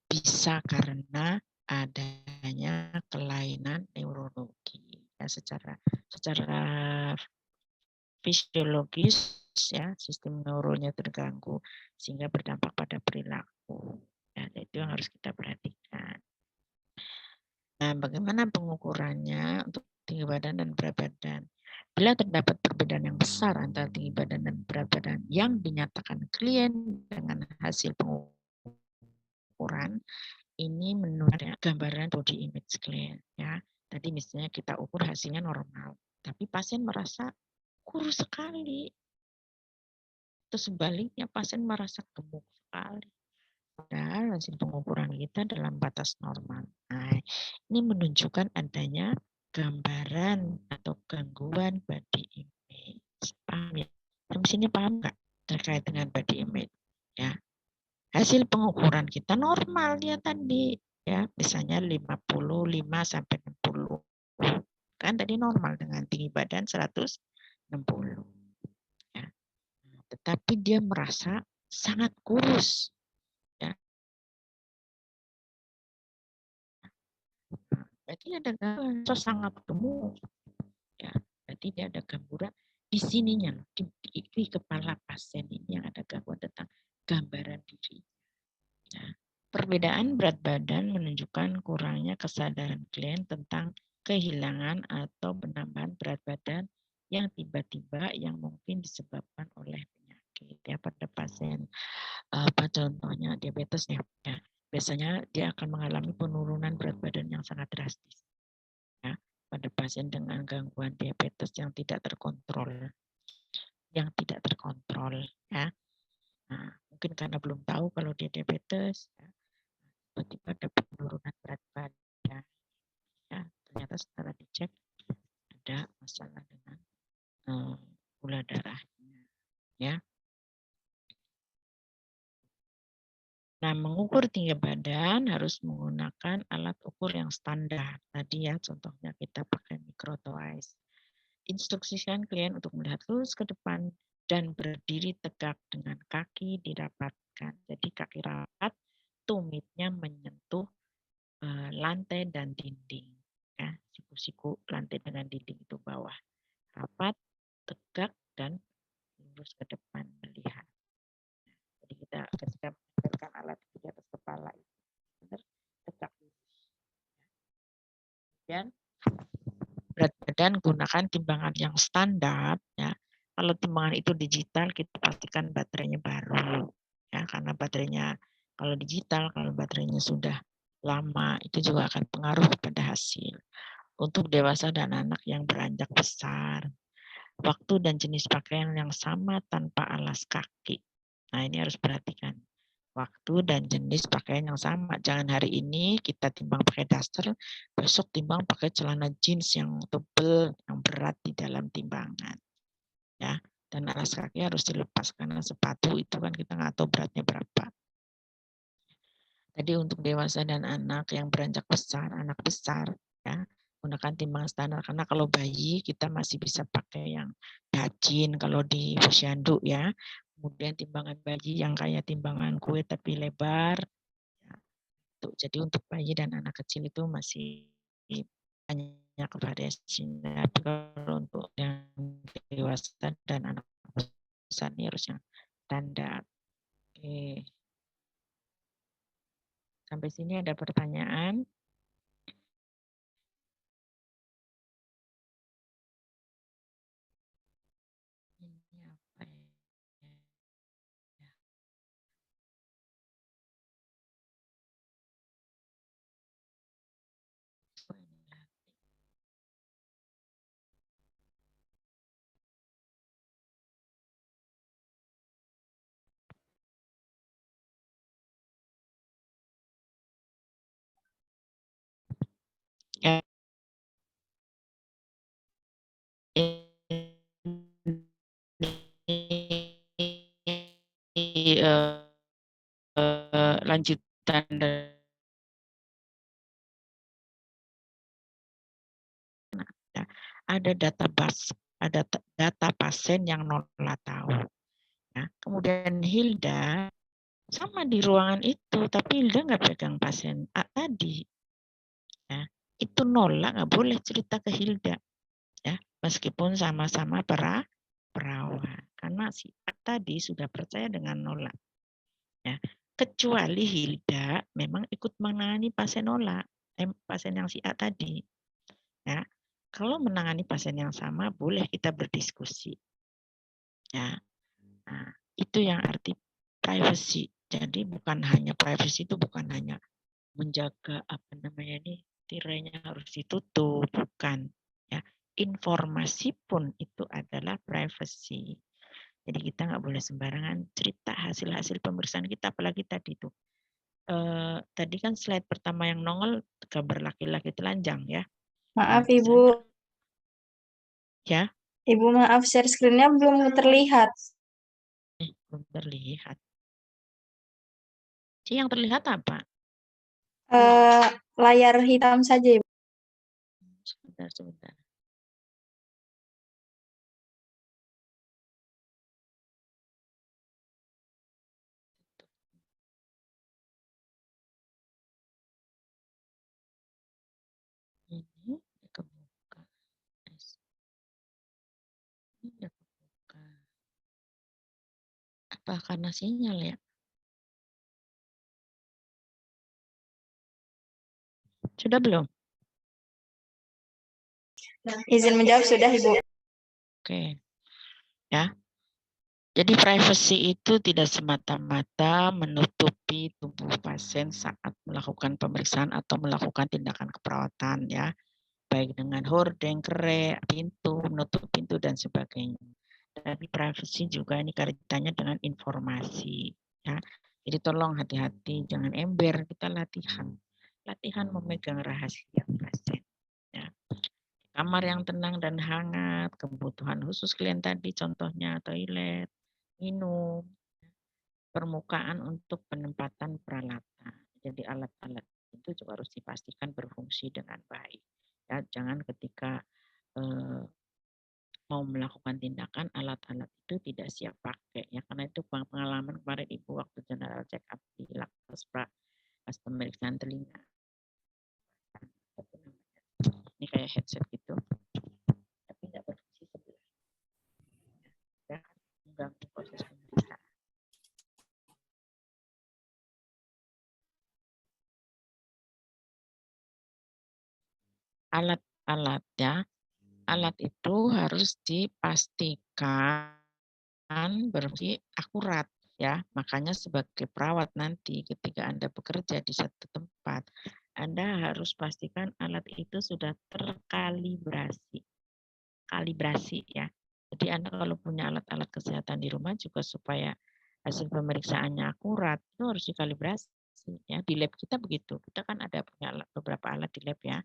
S1: bisa karena adanya kelainan neurologi. Ya, secara fisiologis ya sistem neuronnya terganggu sehingga berdampak pada perilaku. Ya, itu yang harus kita perhatikan. Nah, bagaimana pengukurannya untuk tinggi badan dan berat badan? Bila terdapat perbedaan yang besar antara tinggi badan dan berat badan yang dinyatakan klien dengan hasil pengukuran, ini menurut gambaran body image klien. Ya, tadi misalnya kita ukur hasilnya normal, tapi pasien merasa kurus sekali. Atau sebaliknya pasien merasa gemuk sekali. Padahal hasil pengukuran kita dalam batas normal. Nah, ini menunjukkan adanya gambaran atau gangguan body image. Paham ya? Sampai sini paham nggak terkait dengan body image? Ya, hasil pengukuran kita normal dia tadi, ya, misalnya 55 sampai 60. Kan tadi normal dengan tinggi badan 160. Ya. Tetapi dia merasa sangat kurus. Ya. Berarti ada gangguan, sangat gemuk. Ya, berarti dia ada gangguan di sininya, di kepala pasien ini yang ada gangguan tentang gambaran diri. Ya. Perbedaan berat badan menunjukkan kurangnya kesadaran klien tentang kehilangan atau penambahan berat badan yang tiba-tiba yang mungkin disebabkan oleh penyakit. Ya, pada pasien apa contohnya diabetes ya, biasanya dia akan mengalami penurunan berat badan yang sangat drastis. Ya, pada pasien dengan gangguan diabetes yang tidak terkontrol, ya. Nah, mungkin karena belum tahu kalau dia diabetes, ya, tiba-tiba ada penurunan berat badan. Ya, ternyata setelah dicek ada masalah dengan gula darahnya. Ya. Nah, mengukur tinggi badan harus menggunakan alat ukur yang standar. Tadi ya, contohnya kita pakai micro twice. Instruksikan klien untuk melihat lurus ke depan dan berdiri tegak dengan kaki dirapatkan. Jadi kaki rapat, tumitnya menyentuh lantai dan dinding. Ya, siku-siku lantai dengan dinding itu bawah. Rapat, tegak, dan lurus ke depan melihat. Jadi kita ketika menempelkan alat itu di atas kepala itu benar tegak lurus. Dan berat badan gunakan timbangan yang standar ya. Kalau timbangan itu digital kita pastikan baterainya baru ya, karena baterainya kalau digital, kalau baterainya sudah lama itu juga akan pengaruh pada hasil. Untuk dewasa dan anak yang beranjak besar, waktu dan jenis pakaian yang sama tanpa alas kaki. Nah, ini harus perhatikan. Waktu dan jenis pakaian yang sama. Jangan hari ini kita timbang pakai daster, besok timbang pakai celana jeans yang tebal, yang berat di dalam timbangan. Ya, dan alas kaki harus dilepas karena sepatu itu kan kita nggak tahu beratnya berapa. Tadi untuk dewasa dan anak yang beranjak besar, anak besar, ya gunakan timbangan standar karena kalau bayi kita masih bisa pakai yang dacin kalau di posyandu ya. Kemudian timbangan bayi yang kayak timbangan kue tapi lebar. Ya. Jadi untuk bayi dan anak kecil itu masih banyak variasinya. Tapi kalau untuk yang dewasa dan anak besar ini harus yang standar. Oke. Sampai sini ada pertanyaan? Ini apa ya? Ya. Lanjutan dari ya, ada data pasien yang Nola tahu. Ya. Kemudian Hilda sama di ruangan itu, tapi Hilda nggak pegang pasien A tadi. Ya. Itu Nola nggak boleh cerita ke Hilda, ya meskipun sama-sama perawat, karena si A tadi sudah percaya dengan Nola. Ya. Kecuali Hilda memang ikut menangani pasien Nola, pasien yang si A tadi. Ya. Kalau menangani pasien yang sama, boleh kita berdiskusi. Ya. Nah, itu yang arti privacy. Jadi bukan hanya privacy itu bukan hanya menjaga apa namanya ini tirainya harus ditutup, bukan. Ya. Informasi pun itu adalah privacy. Jadi kita nggak boleh sembarangan cerita hasil-hasil pemeriksaan kita, apalagi tadi itu. Tadi kan slide pertama yang nongol gambar laki-laki telanjang ya.
S5: Maaf
S1: Nah,
S5: Ibu.
S1: Ya.
S5: Ibu maaf share screen-nya belum terlihat.
S1: Belum terlihat. Yang terlihat apa?
S5: Layar hitam saja Ibu.
S1: Sebentar. Ini kebuka. Ini kebuka. Apa karena sinyal ya? Sudah belum?
S5: Izin menjawab sudah Ibu.
S1: Oke. Ya. Jadi privacy itu tidak semata-mata menutupi tubuh pasien saat melakukan pemeriksaan atau melakukan tindakan keperawatan ya. Baik dengan hordeng, kerek, pintu, menutup pintu dan sebagainya. Tapi privacy juga ini kaitannya dengan informasi ya. Jadi tolong hati-hati, jangan ember, kita latihan. Latihan memegang rahasia pasien ya. Kamar yang tenang dan hangat, kebutuhan khusus klien tadi contohnya toilet, minum, permukaan untuk penempatan peralatan. Jadi alat-alat itu juga harus dipastikan berfungsi dengan baik. Ya, jangan ketika mau melakukan tindakan alat-alat itu tidak siap pakai ya, karena itu pengalaman kemarin Ibu waktu general check up di Lakespra pas pemeriksaan telinga. Ini kayak headset gitu, tapi tidak berfungsi sebelah. Ya, mengganggu proses pemeriksaan. alat-alat ya. Alat itu harus dipastikan bersih akurat ya. Makanya sebagai perawat nanti ketika Anda bekerja di satu tempat, Anda harus pastikan alat itu sudah terkalibrasi. Kalibrasi ya. Jadi Anda kalau punya alat-alat kesehatan di rumah juga supaya hasil pemeriksaannya akurat, itu harus dikalibrasi ya. Di lab kita begitu. Kita kan ada punya beberapa alat di lab ya.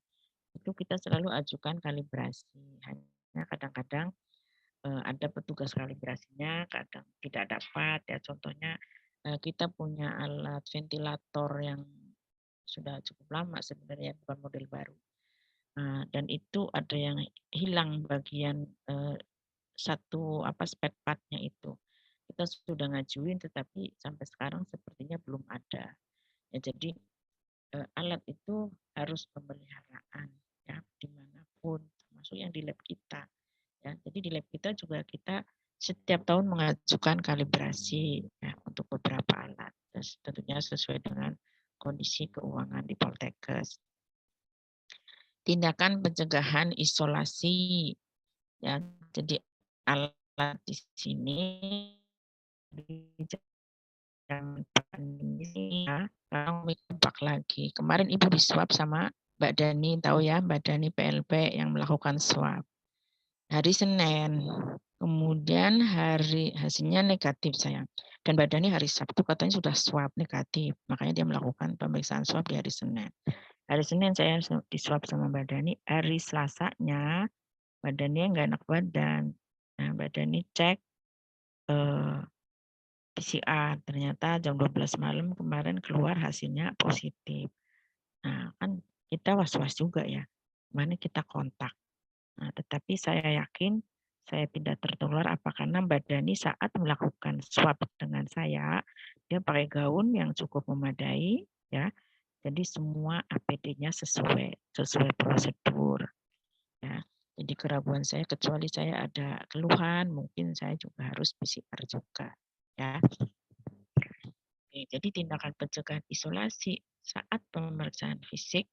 S1: Itu kita selalu ajukan kalibrasi. Hanya kadang-kadang ada petugas kalibrasinya, kadang tidak dapat ya. Contohnya kita punya alat ventilator yang sudah cukup lama sebenarnya, bukan model baru. Dan itu ada yang hilang bagian satu spare part-nya itu. Kita sudah ngajuin tetapi sampai sekarang sepertinya belum ada. Ya, jadi alat itu harus pemeliharaan ya dimanapun, termasuk yang di lab kita. Ya, jadi di lab kita juga kita setiap tahun mengajukan kalibrasi ya, untuk beberapa alat. Terus tentunya sesuai dengan kondisi keuangan di Poltekkes. Tindakan pencegahan isolasi ya, jadi alat di sini di zaman pandemi ya, sekarang bak lagi. Kemarin Ibu di swab sama Mbak Dani, tahu ya Mbak Dani PLP yang melakukan swab. Hari Senin, kemudian hasilnya negatif sayang. Dan Mbak Dani hari Sabtu katanya sudah swab negatif, makanya dia melakukan pemeriksaan swab di hari Senin. Hari Senin saya di swab sama Mbak Dani, hari Selasanya Mbak Dani nggak enak badan. Nah, Mbak Dani cek PCR, ternyata jam 12 malam kemarin keluar hasilnya positif. Nah, kan kita was-was juga ya, mana kita kontak. Nah, tetapi saya yakin saya tidak tertular apa karena Mbak Dani saat melakukan swab dengan saya, dia pakai gaun yang cukup memadai, ya. Jadi semua APD-nya sesuai prosedur. Ya. Jadi keraguan saya kecuali saya ada keluhan, mungkin saya juga harus PCR juga. Ya. Oke, jadi tindakan pencegahan isolasi saat pemeriksaan fisik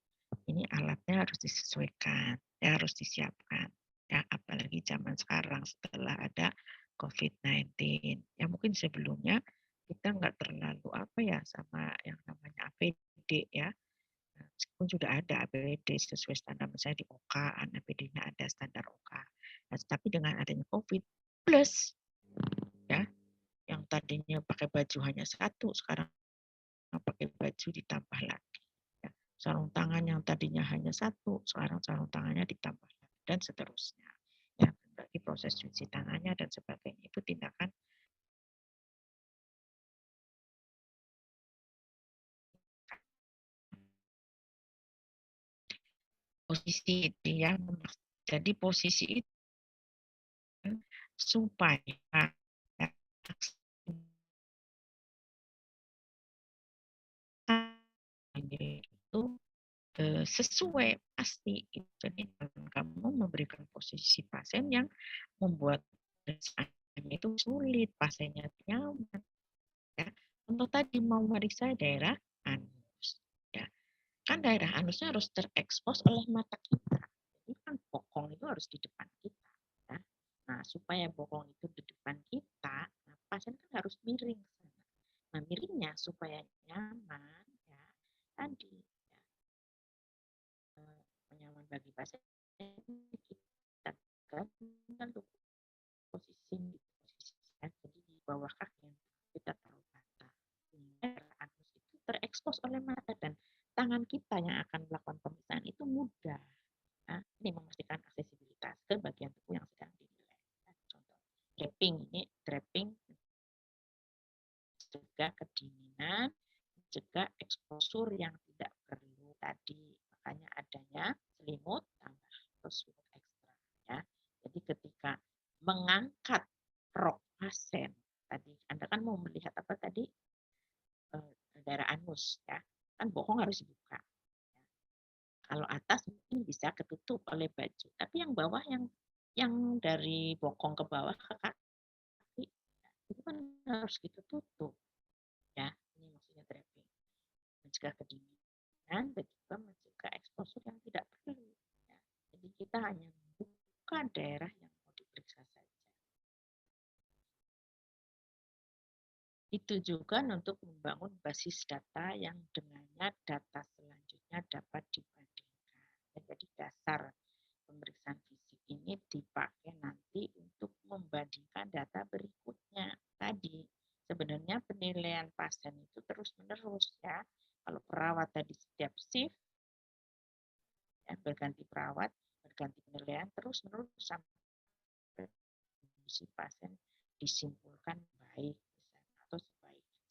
S1: ini alatnya harus disesuaikan, ya harus disiapkan. Ya, apalagi zaman sekarang setelah ada COVID-19. Ya mungkin sebelumnya kita nggak terlalu sama yang namanya APD ya. Meskipun sudah ada APD sesuai standar, misalnya di OK, APD-nya ada standar OK. Nah, tapi dengan adanya COVID plus, ya, yang tadinya pakai baju hanya satu, sekarang pakai baju ditambah lagi. Ya. Sarung tangan yang tadinya hanya satu, sekarang sarung tangannya ditambah lagi, dan seterusnya. Ya, bagi proses cuci tangannya dan sebagainya itu tindakan posisi itu ya. Jadi posisi itu supaya itu sesuai pasti. Jadi kamu memberikan posisi pasien yang membuat itu sulit, pasiennya nyaman. Ya. Untuk tadi mau meriksa daerah anus, ya kan daerah anusnya harus terekspos oleh mata kita. Jadi kan bokong itu harus di depan kita. Ya. Nah supaya bokong itu di depan kita, nah, pasien kan harus miring. Nah miringnya supaya nyaman, ya tadi nyaman bagi pasien kita kan posisi ya, jadi di bawah kaki yang kita taruh mata anus itu terekspos oleh mata dan tangan kita yang akan melakukan pemeriksaan itu mudah. Nah, ini memastikan aksesibilitas ke bagian tubuh yang sedang dinilai. Nah, contoh draping juga kedinginan, juga eksposur yang tidak perlu tadi, makanya adanya selimut tambah atau selimut ekstra ya. Jadi ketika mengangkat rok pasien tadi, Anda kan mau melihat apa tadi daerah anus ya, kan bokong harus dibuka. Kalau atas mungkin bisa ketutup oleh baju, tapi yang bawah yang dari bokong ke bawah ke kaki itu kan harus ditutup. Ya, ini maksudnya draping. Mencegah kedinginan dan juga mencegah eksposur yang tidak perlu. Ya. Jadi kita hanya buka daerah yang mau diperiksa saja. Itu juga untuk membangun basis data yang dengannya data selanjutnya dapat dibandingkan. Jadi dasar pemeriksaan fisik ini dipakai nanti untuk membandingkan data berikutnya. Tadi sebenarnya penilaian pasien itu terus-menerus ya. Kalau perawat tadi setiap shift, ya, berganti perawat, berganti penilaian terus-menerus sampai si pasien disimpulkan baik misalnya, atau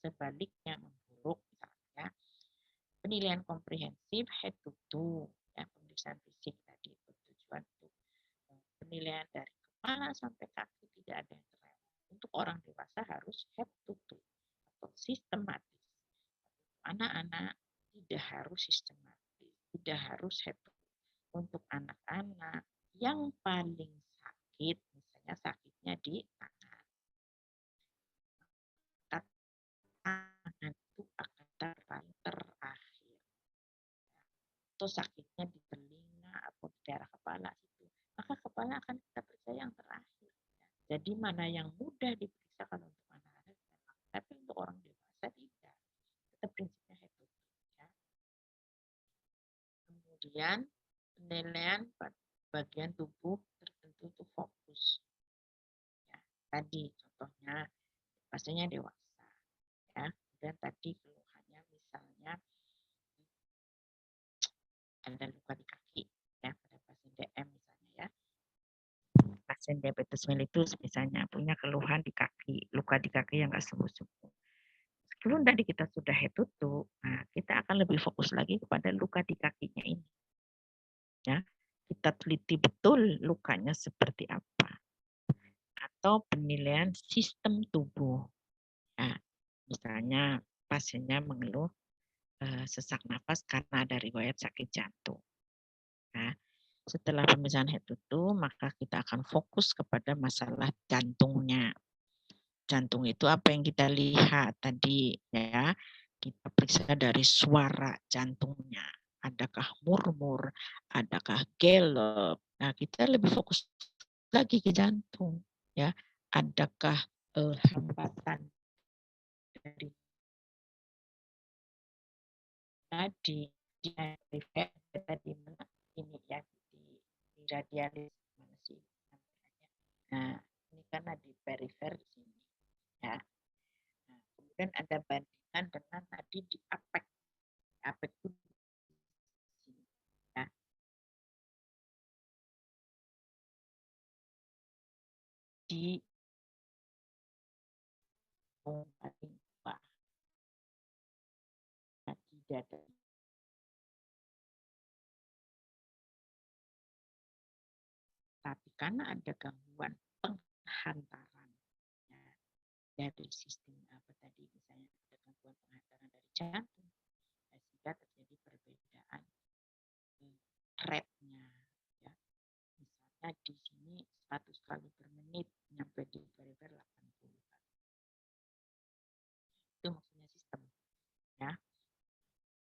S1: sebaliknya memburuk misalnya. Penilaian komprehensif head to toe, ya, pemeriksaan fisik tadi bertujuan untuk penilaian dari kepala sampai kaki tidak ada yang terlewat. Untuk orang dewasa harus head to toe atau sistematis. Anak-anak tidak harus sistematis, tidak harus head to toe. Untuk anak-anak yang paling sakit, misalnya sakitnya di tangan, tangan itu akan paling terakhir. Atau sakitnya di telinga atau di daerah kepala itu, maka kepala akan kita periksa yang terakhir. Jadi mana yang mudah diperiksa kalau untuk anak-anak, tapi untuk orang dewasa tidak. Itu prinsipnya head to toe. Ya. Kemudian penilaian bagian tubuh tertentu itu fokus. Ya, tadi contohnya pasiennya dewasa. Ya, kemudian tadi keluhannya misalnya ada luka di kaki, ya, pada pasien DM misalnya ya. Pasien diabetes mellitus misalnya punya keluhan di kaki, luka di kaki yang nggak sembuh-sembuh. Sebelum tadi kita sudah head to toe, nah kita akan lebih fokus lagi kepada luka di kakinya ini. Ya, kita teliti betul lukanya seperti apa. Atau penilaian sistem tubuh. Ya, misalnya pasiennya mengeluh sesak nafas karena ada riwayat sakit jantung. Nah, setelah pemeriksaan head to toe, maka kita akan fokus kepada masalah jantungnya. Jantung itu apa yang kita lihat tadi ya, kita periksa dari suara jantungnya. Adakah murmur, adakah gelap. Nah, kita lebih fokus lagi ke jantung ya. Adakah hambatan dari tadi di tadi ini ya di radialis mana sih namanya. Nah, ini karena di perifer di sini ya. Nah, kemudian ada bandingan dengan tadi di apek. Apek itu ya. Di paling bawah. Nah, di dada. Tapi karena ada gangguan penghantaran ya, dari sistem apa tadi misalnya ada gangguan penghantaran dari jantung, sehingga terjadi perbedaan rate-nya ya. Misalnya di sini 100 kali per menit sampai di perifer 80 kali. Itu maksudnya sistem ya.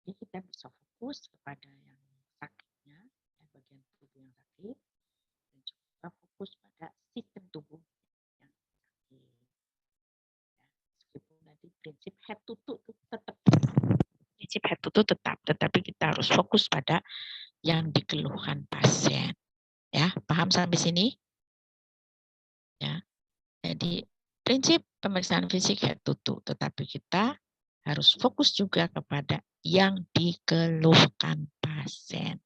S1: Jadi kita bisa fokus kepada yang sakitnya, ya, bagian tubuh yang sakit, dan juga fokus pada sistem tubuh yang sakit. Ya, meskipun nanti prinsip head to toe tetap, prinsip head to toe tetap, tetapi kita harus fokus pada yang dikeluhkan pasien. Ya, paham sampai sini? Ya. Jadi prinsip pemeriksaan fisik head to toe, tetapi kita harus fokus juga kepada yang dikeluhkan pasien.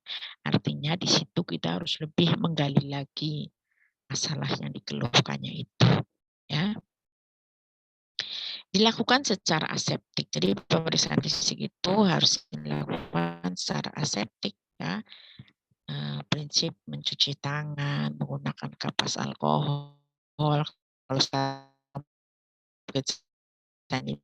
S1: Artinya di situ kita harus lebih menggali lagi masalah yang dikeluhkannya itu. Ya. Dilakukan secara aseptik. Jadi pemeriksaan fisik itu harus dilakukan secara aseptik. Ya. Prinsip mencuci tangan, menggunakan kapas alkohol, kalau sistematis tadi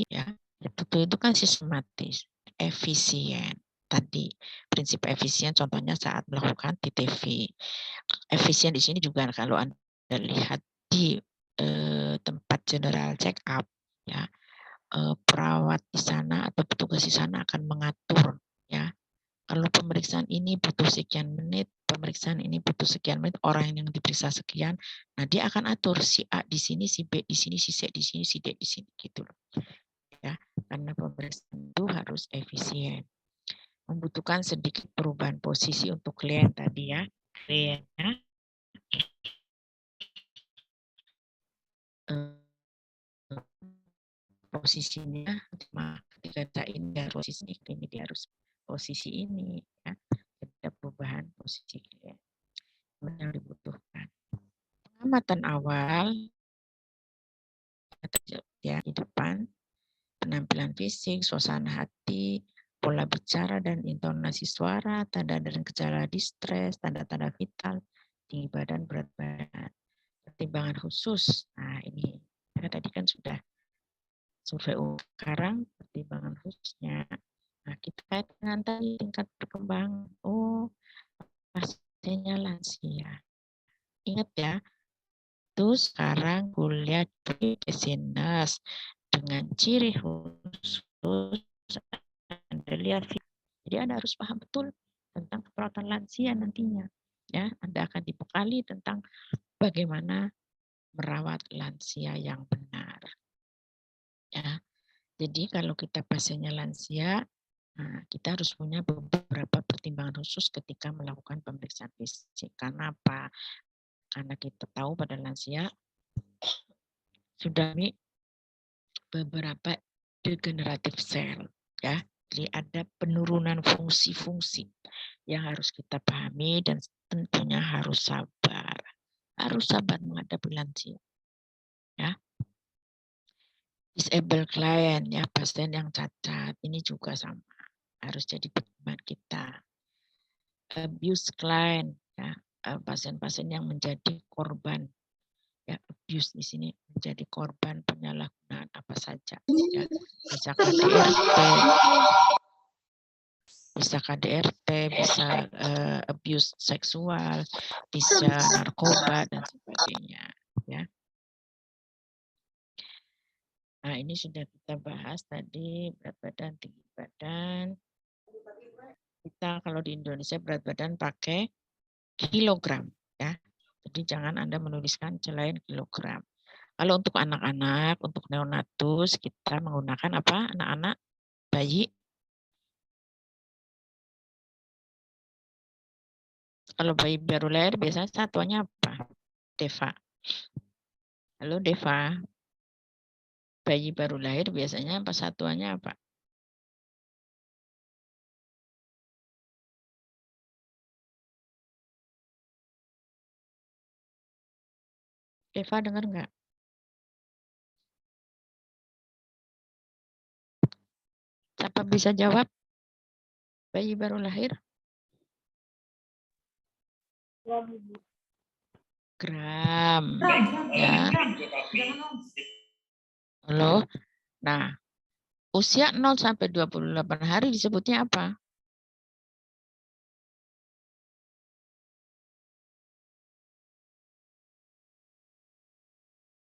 S1: ya, itu kan sistematis, efisien tadi. Prinsip efisien contohnya saat melakukan TTV. Efisien di sini juga kalau Anda lihat di tempat general check up ya, perawat di sana atau petugas di sana akan mengatur ya. Kalau pemeriksaan ini butuh sekian menit, pemeriksaan ini butuh sekian menit, orang yang diperiksa sekian. Nah, dia akan atur si A di sini, si B di sini, si C di sini, si D di sini gitu loh. Ya, karena pemeriksaan itu harus efisien. Membutuhkan sedikit perubahan posisi untuk klien tadi ya. Kliennya posisinya ketika ini posisi ini dia harus posisi ini ya. Ada perubahan posisi klien yang dibutuhkan. Pengamatan awal ya di depan, penampilan fisik, suasana hati, pola bicara dan intonasi suara, tanda dan gejala distres, tanda-tanda vital, tinggi badan, berat badan, pertimbangan khusus. Nah ini tadi kan sudah survei sekarang pertimbangan khususnya. Nah kita kait dengan tadi tingkat perkembangan. Oh pasiennya lansia. Ingat ya, itu sekarang kuliah di business dengan ciri khusus Anda lihat. Jadi Anda harus paham betul tentang keperawatan lansia nantinya. Ya, Anda akan dibekali tentang bagaimana merawat lansia yang benar. Ya, jadi kalau kita pasiennya lansia, nah, kita harus punya beberapa pertimbangan khusus ketika melakukan pemeriksaan fisik. Karena apa? Karena kita tahu pada lansia sudah beberapa degeneratif sel, ya. Jadi ada penurunan fungsi-fungsi yang harus kita pahami dan tentunya harus sabar. Harus sabar menghadapi lansia. Ya. Disable client, ya, pasien yang cacat, ini juga sama. Harus jadi pertimbangan kita. Abuse client, ya, pasien-pasien yang menjadi korban, ya, abuse di sini menjadi korban penyalahgunaan apa saja, ya. Bisa KDRT, bisa abuse seksual, bisa narkoba dan sebagainya, ya. Nah, ini sudah kita bahas tadi berat badan, tinggi badan. Kita kalau di Indonesia berat badan pakai kilogram, ya. Jadi jangan Anda menuliskan selain kilogram. Kalau untuk anak-anak, untuk neonatus kita menggunakan apa? Anak-anak bayi. Kalau bayi baru lahir biasanya satuannya apa? Deva. Halo Deva. Bayi baru lahir biasanya apa satuannya apa? Deva dengar nggak? Siapa bisa jawab? Bayi baru lahir? Gram. Ya. Halo. Nah, usia 0 sampai 28 hari disebutnya apa?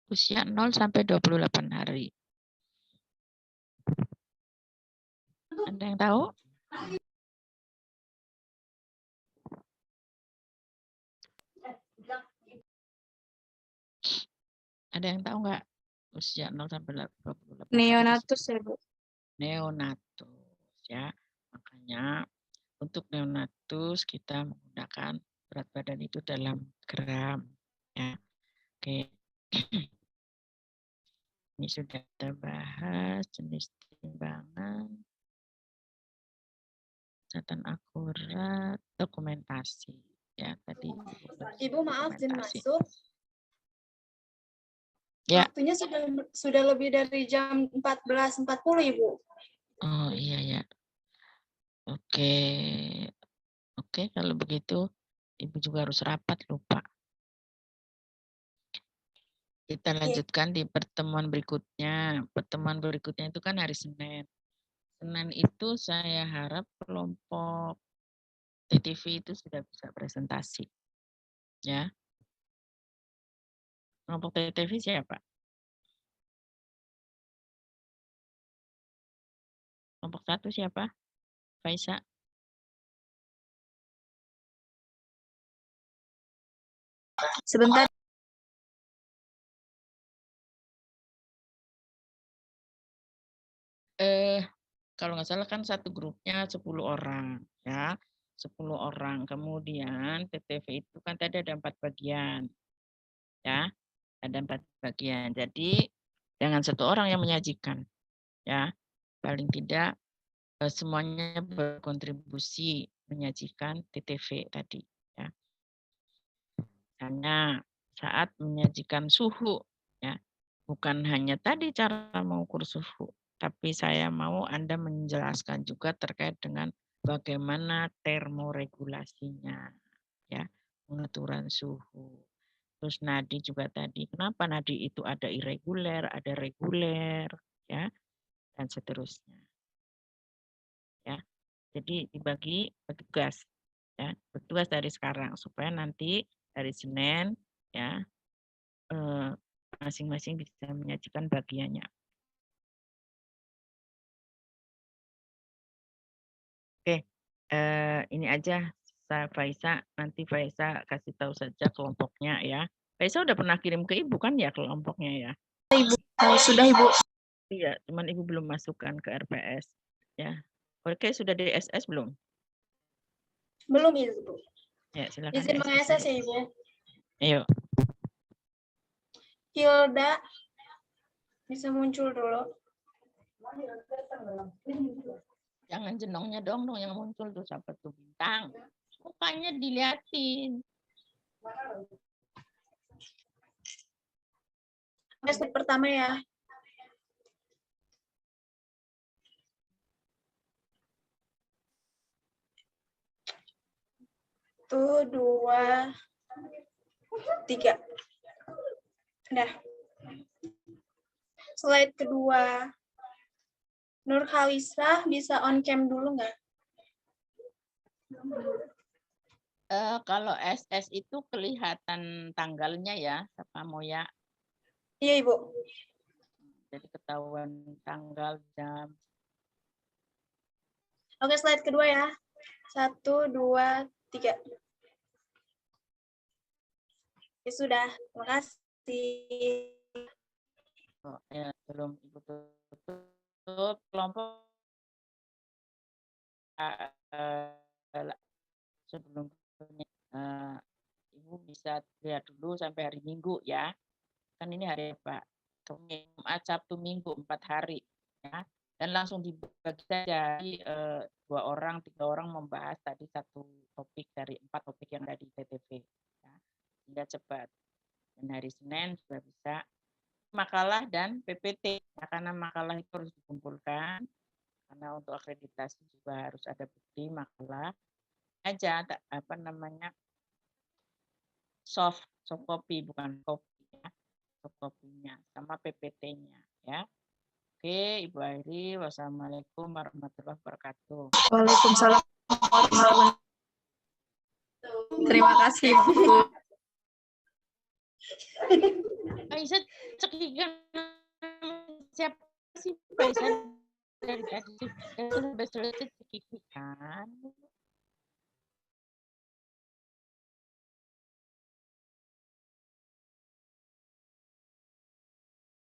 S1: Usia 0 sampai 28 hari. Ada yang tahu? Ada yang tahu nggak? Usia 0 sampai 28 hari.
S4: Neonatus ya, Bu.
S1: Neonatus, ya. Makanya untuk neonatus kita menggunakan berat badan itu dalam gram, ya. Oke. Ini sudah kita bahas jenis timbangan, catatan akurat, dokumentasi, ya tadi.
S2: Ibu maaf izin masuk.
S1: Ya.
S2: Waktunya sudah lebih dari jam 14.40, Ibu.
S1: Oh iya ya. Oke. Oke, kalau begitu Ibu juga harus rapat, lupa. Kita lanjutkan di pertemuan berikutnya. Pertemuan berikutnya itu kan hari Senin. Senin itu saya harap kelompok TTV itu sudah bisa presentasi. Ya. Kelompok TTV siapa? Kelompok 1 siapa? Faisa.
S4: Sebentar.
S1: Kalau nggak salah kan satu grupnya 10 orang, ya. 10 orang. Kemudian TTV itu kan tadi ada 4 bagian. Ya, ada 4 bagian. Jadi jangan satu orang yang menyajikan, ya. Paling tidak semuanya berkontribusi menyajikan TTV tadi, ya. Misalnya saat menyajikan suhu, ya. Bukan hanya tadi cara mengukur suhu, tapi saya mau Anda menjelaskan juga terkait dengan bagaimana termoregulasinya, ya, pengaturan suhu. Terus nadi juga tadi, kenapa nadi itu ada irreguler, ada reguler, ya, dan seterusnya. Ya, jadi dibagi petugas, ya, petugas dari sekarang supaya nanti dari Senin, ya, masing-masing bisa menyajikan bagiannya. Oke, ini aja Faisa, nanti Faisa kasih tahu saja kelompoknya ya. Faisa udah pernah kirim ke Ibu kan ya kelompoknya ya?
S4: Ibu. Sudah, Ibu.
S1: Iya, cuman Ibu belum masukkan ke RPS ya. Oke, sudah di SS belum?
S2: Belum, Ibu.
S1: Ya, silakan.
S2: Izin mengakses ya, Ibu.
S1: Ayo.
S2: Hilda bisa muncul dulu.
S1: Jangan jenongnya dong yang muncul tuh siapa tuh bintang. Mukanya diliatin.
S2: Slide pertama ya. Tuh 2, 3. Udah. Slide kedua. Nur Khalisah bisa on cam dulu nggak?
S1: Kalau SS itu kelihatan tanggalnya ya, siapa Moya?
S2: Iya, Ibu.
S1: Jadi ketahuan tanggal, jam.
S2: Oke, slide kedua ya. 1, 2, 3. Ya sudah, terima kasih.
S1: Oh, ya, belum Ibu tutup kelompok sebelum Ibu bisa lihat dulu sampai hari Minggu ya. Kan ini hari apa? Jumat, Sabtu, Minggu 4 hari ya. Dan langsung dibagi jadi 2 orang, 3 orang membahas tadi satu topik dari 4 topik yang ada di TTV. Ya. Sehingga cepat. Dan hari Senin sudah bisa makalah dan PPT. Ya, karena makalah itu harus dikumpulkan. Karena untuk akreditasi juga harus ada bukti makalah. Aja apa namanya soft copy bukan copy ya. Soft copy-nya sama PPT-nya ya. Oke, Ibu Airi, wassalamualaikum warahmatullahi wabarakatuh.
S4: Waalaikumsalam warahmatullahi wabarakatuh. Terima kasih, Bu.
S1: Aisyah cekikan siapa sih Aisyah dari tadi sudah selesai cekikan.